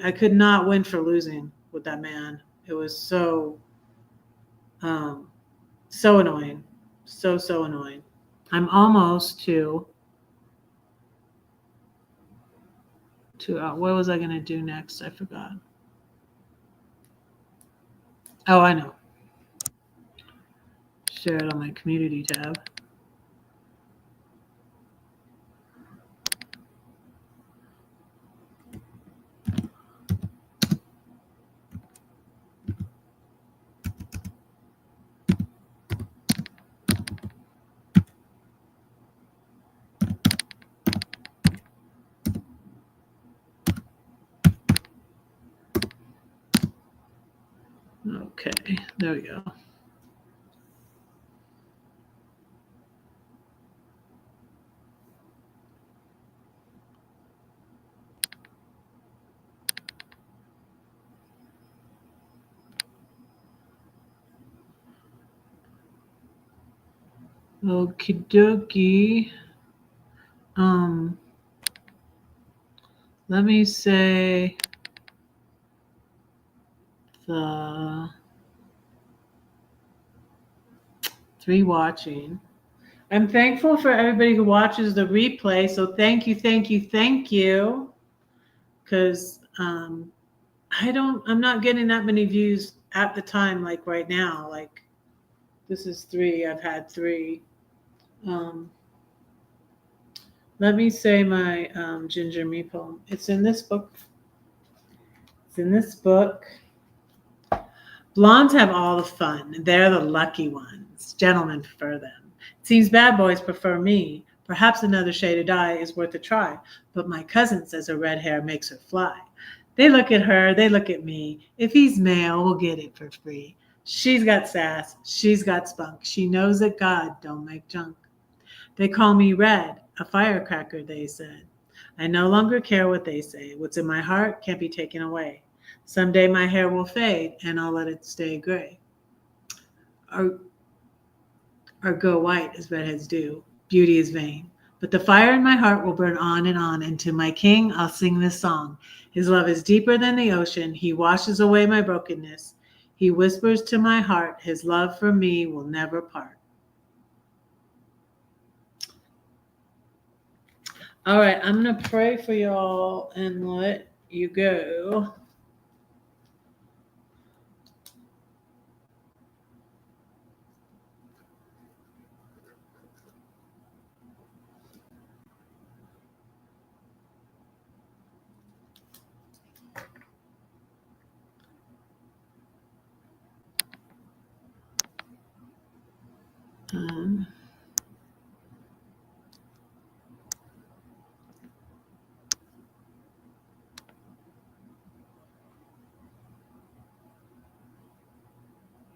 I could not win for losing with that man. It was so so annoying, so annoying. I'm almost to what was I going to do next? I forgot. Oh, I know. Share it on my community tab. Okay, there we go. Okie dokie. Let me say the 3 watching. I'm thankful for everybody who watches the replay. So thank you. Because I'm not getting that many views at the time, like right now. Like this is 3. I've had 3. Let me say my Ginger Me poem. It's in this book. Blondes have all the fun. They're the lucky ones. Gentlemen prefer them. It seems bad boys prefer me. Perhaps another shade of dye is worth a try, but my cousin says her red hair makes her fly. They look at her, they look at me. If he's male, we'll get it for free. She's got sass, she's got spunk. She knows that God don't make junk. They call me red, a firecracker, they said. I no longer care what they say. What's in my heart can't be taken away. Someday my hair will fade and I'll let it stay gray. Or go white as redheads do. Beauty is vain. But the fire in my heart will burn on, and to my king I'll sing this song. His love is deeper than the ocean. He washes away my brokenness. He whispers to my heart, his love for me will never part. All right, I'm going to pray for y'all and let you go.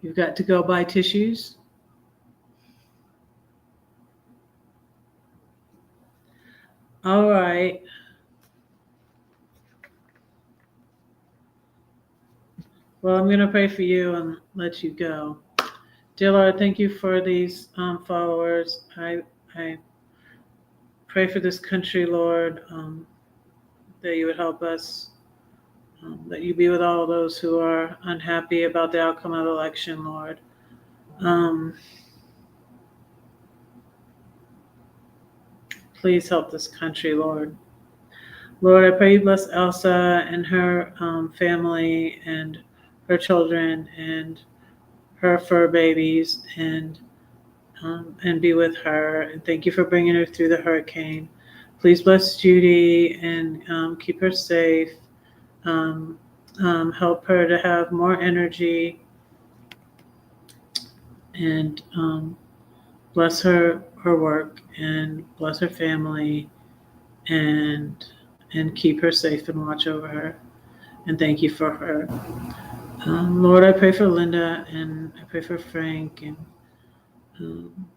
You've got to go buy tissues. All right. Well, I'm going to pray for you and let you go. Dear Lord, thank you for these followers. I pray for this country, Lord, that you would help us, that you be with all those who are unhappy about the outcome of the election, Lord. Please help this country, Lord. Lord, I pray you bless Elsa and her family and her children and her fur babies and be with her. And thank you for bringing her through the hurricane. Please bless Judy and keep her safe. Help her to have more energy and bless her work and bless her family and keep her safe and watch over her. And thank you for her. Lord, I pray for Linda and I pray for Frank and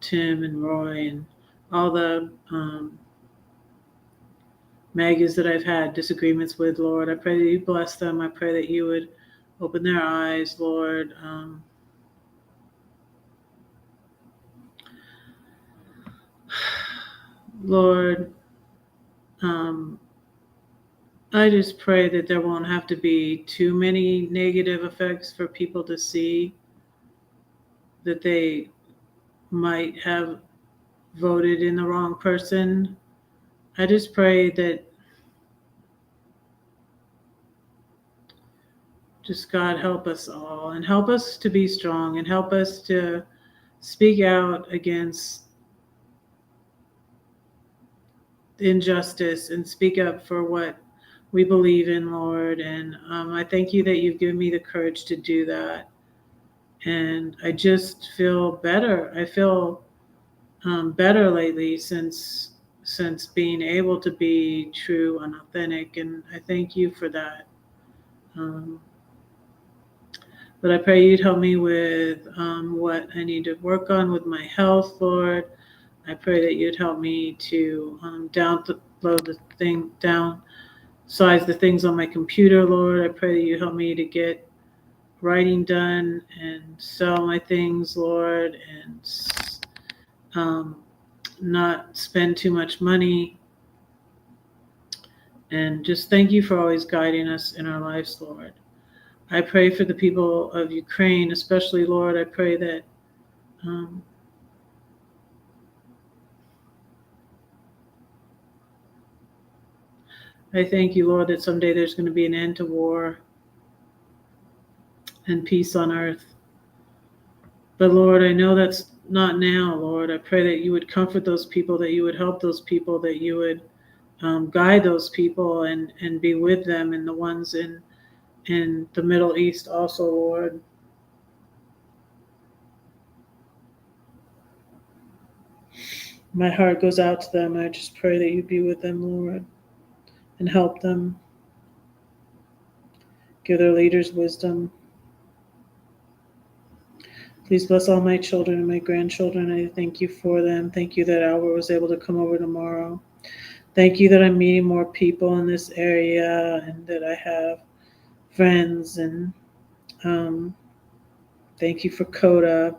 Tim and Roy and all the Maggies that I've had disagreements with, Lord. I pray that you bless them. I pray that you would open their eyes, Lord. Lord, I just pray that there won't have to be too many negative effects for people to see that they might have voted in the wrong person. I just pray that just God help us all and help us to be strong and help us to speak out against injustice and speak up for what we believe in, Lord. And I thank you that you've given me the courage to do that. And I just feel better. I feel better lately since being able to be true and authentic. And I thank you for that. But I pray you'd help me with what I need to work on with my health, Lord. I pray that you'd help me to downsize the things on my computer, Lord. I pray that you help me to get writing done and sell my things, Lord, and not spend too much money. And just thank you for always guiding us in our lives, Lord. I pray for the people of Ukraine, especially, Lord. I pray that I thank you, Lord, that someday there's going to be an end to war and peace on earth. But Lord, I know that's not now, Lord. I pray that you would comfort those people, that you would help those people, that you would guide those people and be with them, and the ones in the Middle East also, Lord. My heart goes out to them. I just pray that you be with them, Lord, and help them. Give their leaders wisdom. Please bless all my children and my grandchildren. I thank you for them. Thank you that Albert was able to come over tomorrow. Thank you that I'm meeting more people in this area and that I have friends. And thank you for Coda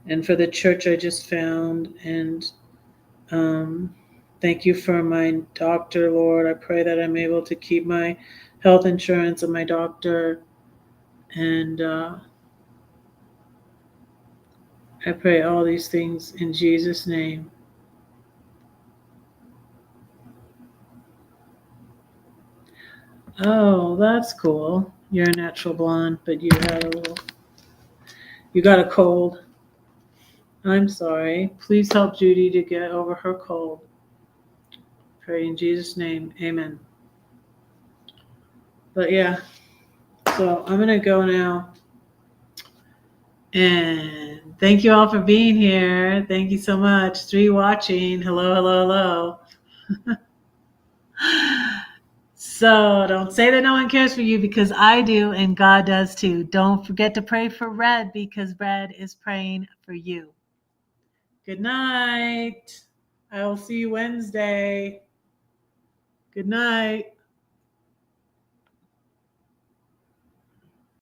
and for the church I just found. And thank you for my doctor, Lord. I pray that I'm able to keep my health insurance and my doctor. And I pray all these things in Jesus' name. Oh, that's cool. You're a natural blonde, but you got a cold. I'm sorry. Please help Judy to get over her cold. Pray in Jesus' name. Amen. But yeah, so I'm going to go now. And thank you all for being here. Thank you so much. 3 watching. Hello, hello, hello. So don't say that no one cares for you, because I do, and God does too. Don't forget to pray for Red, because Red is praying for you. Good night. I will see you Wednesday. Good night.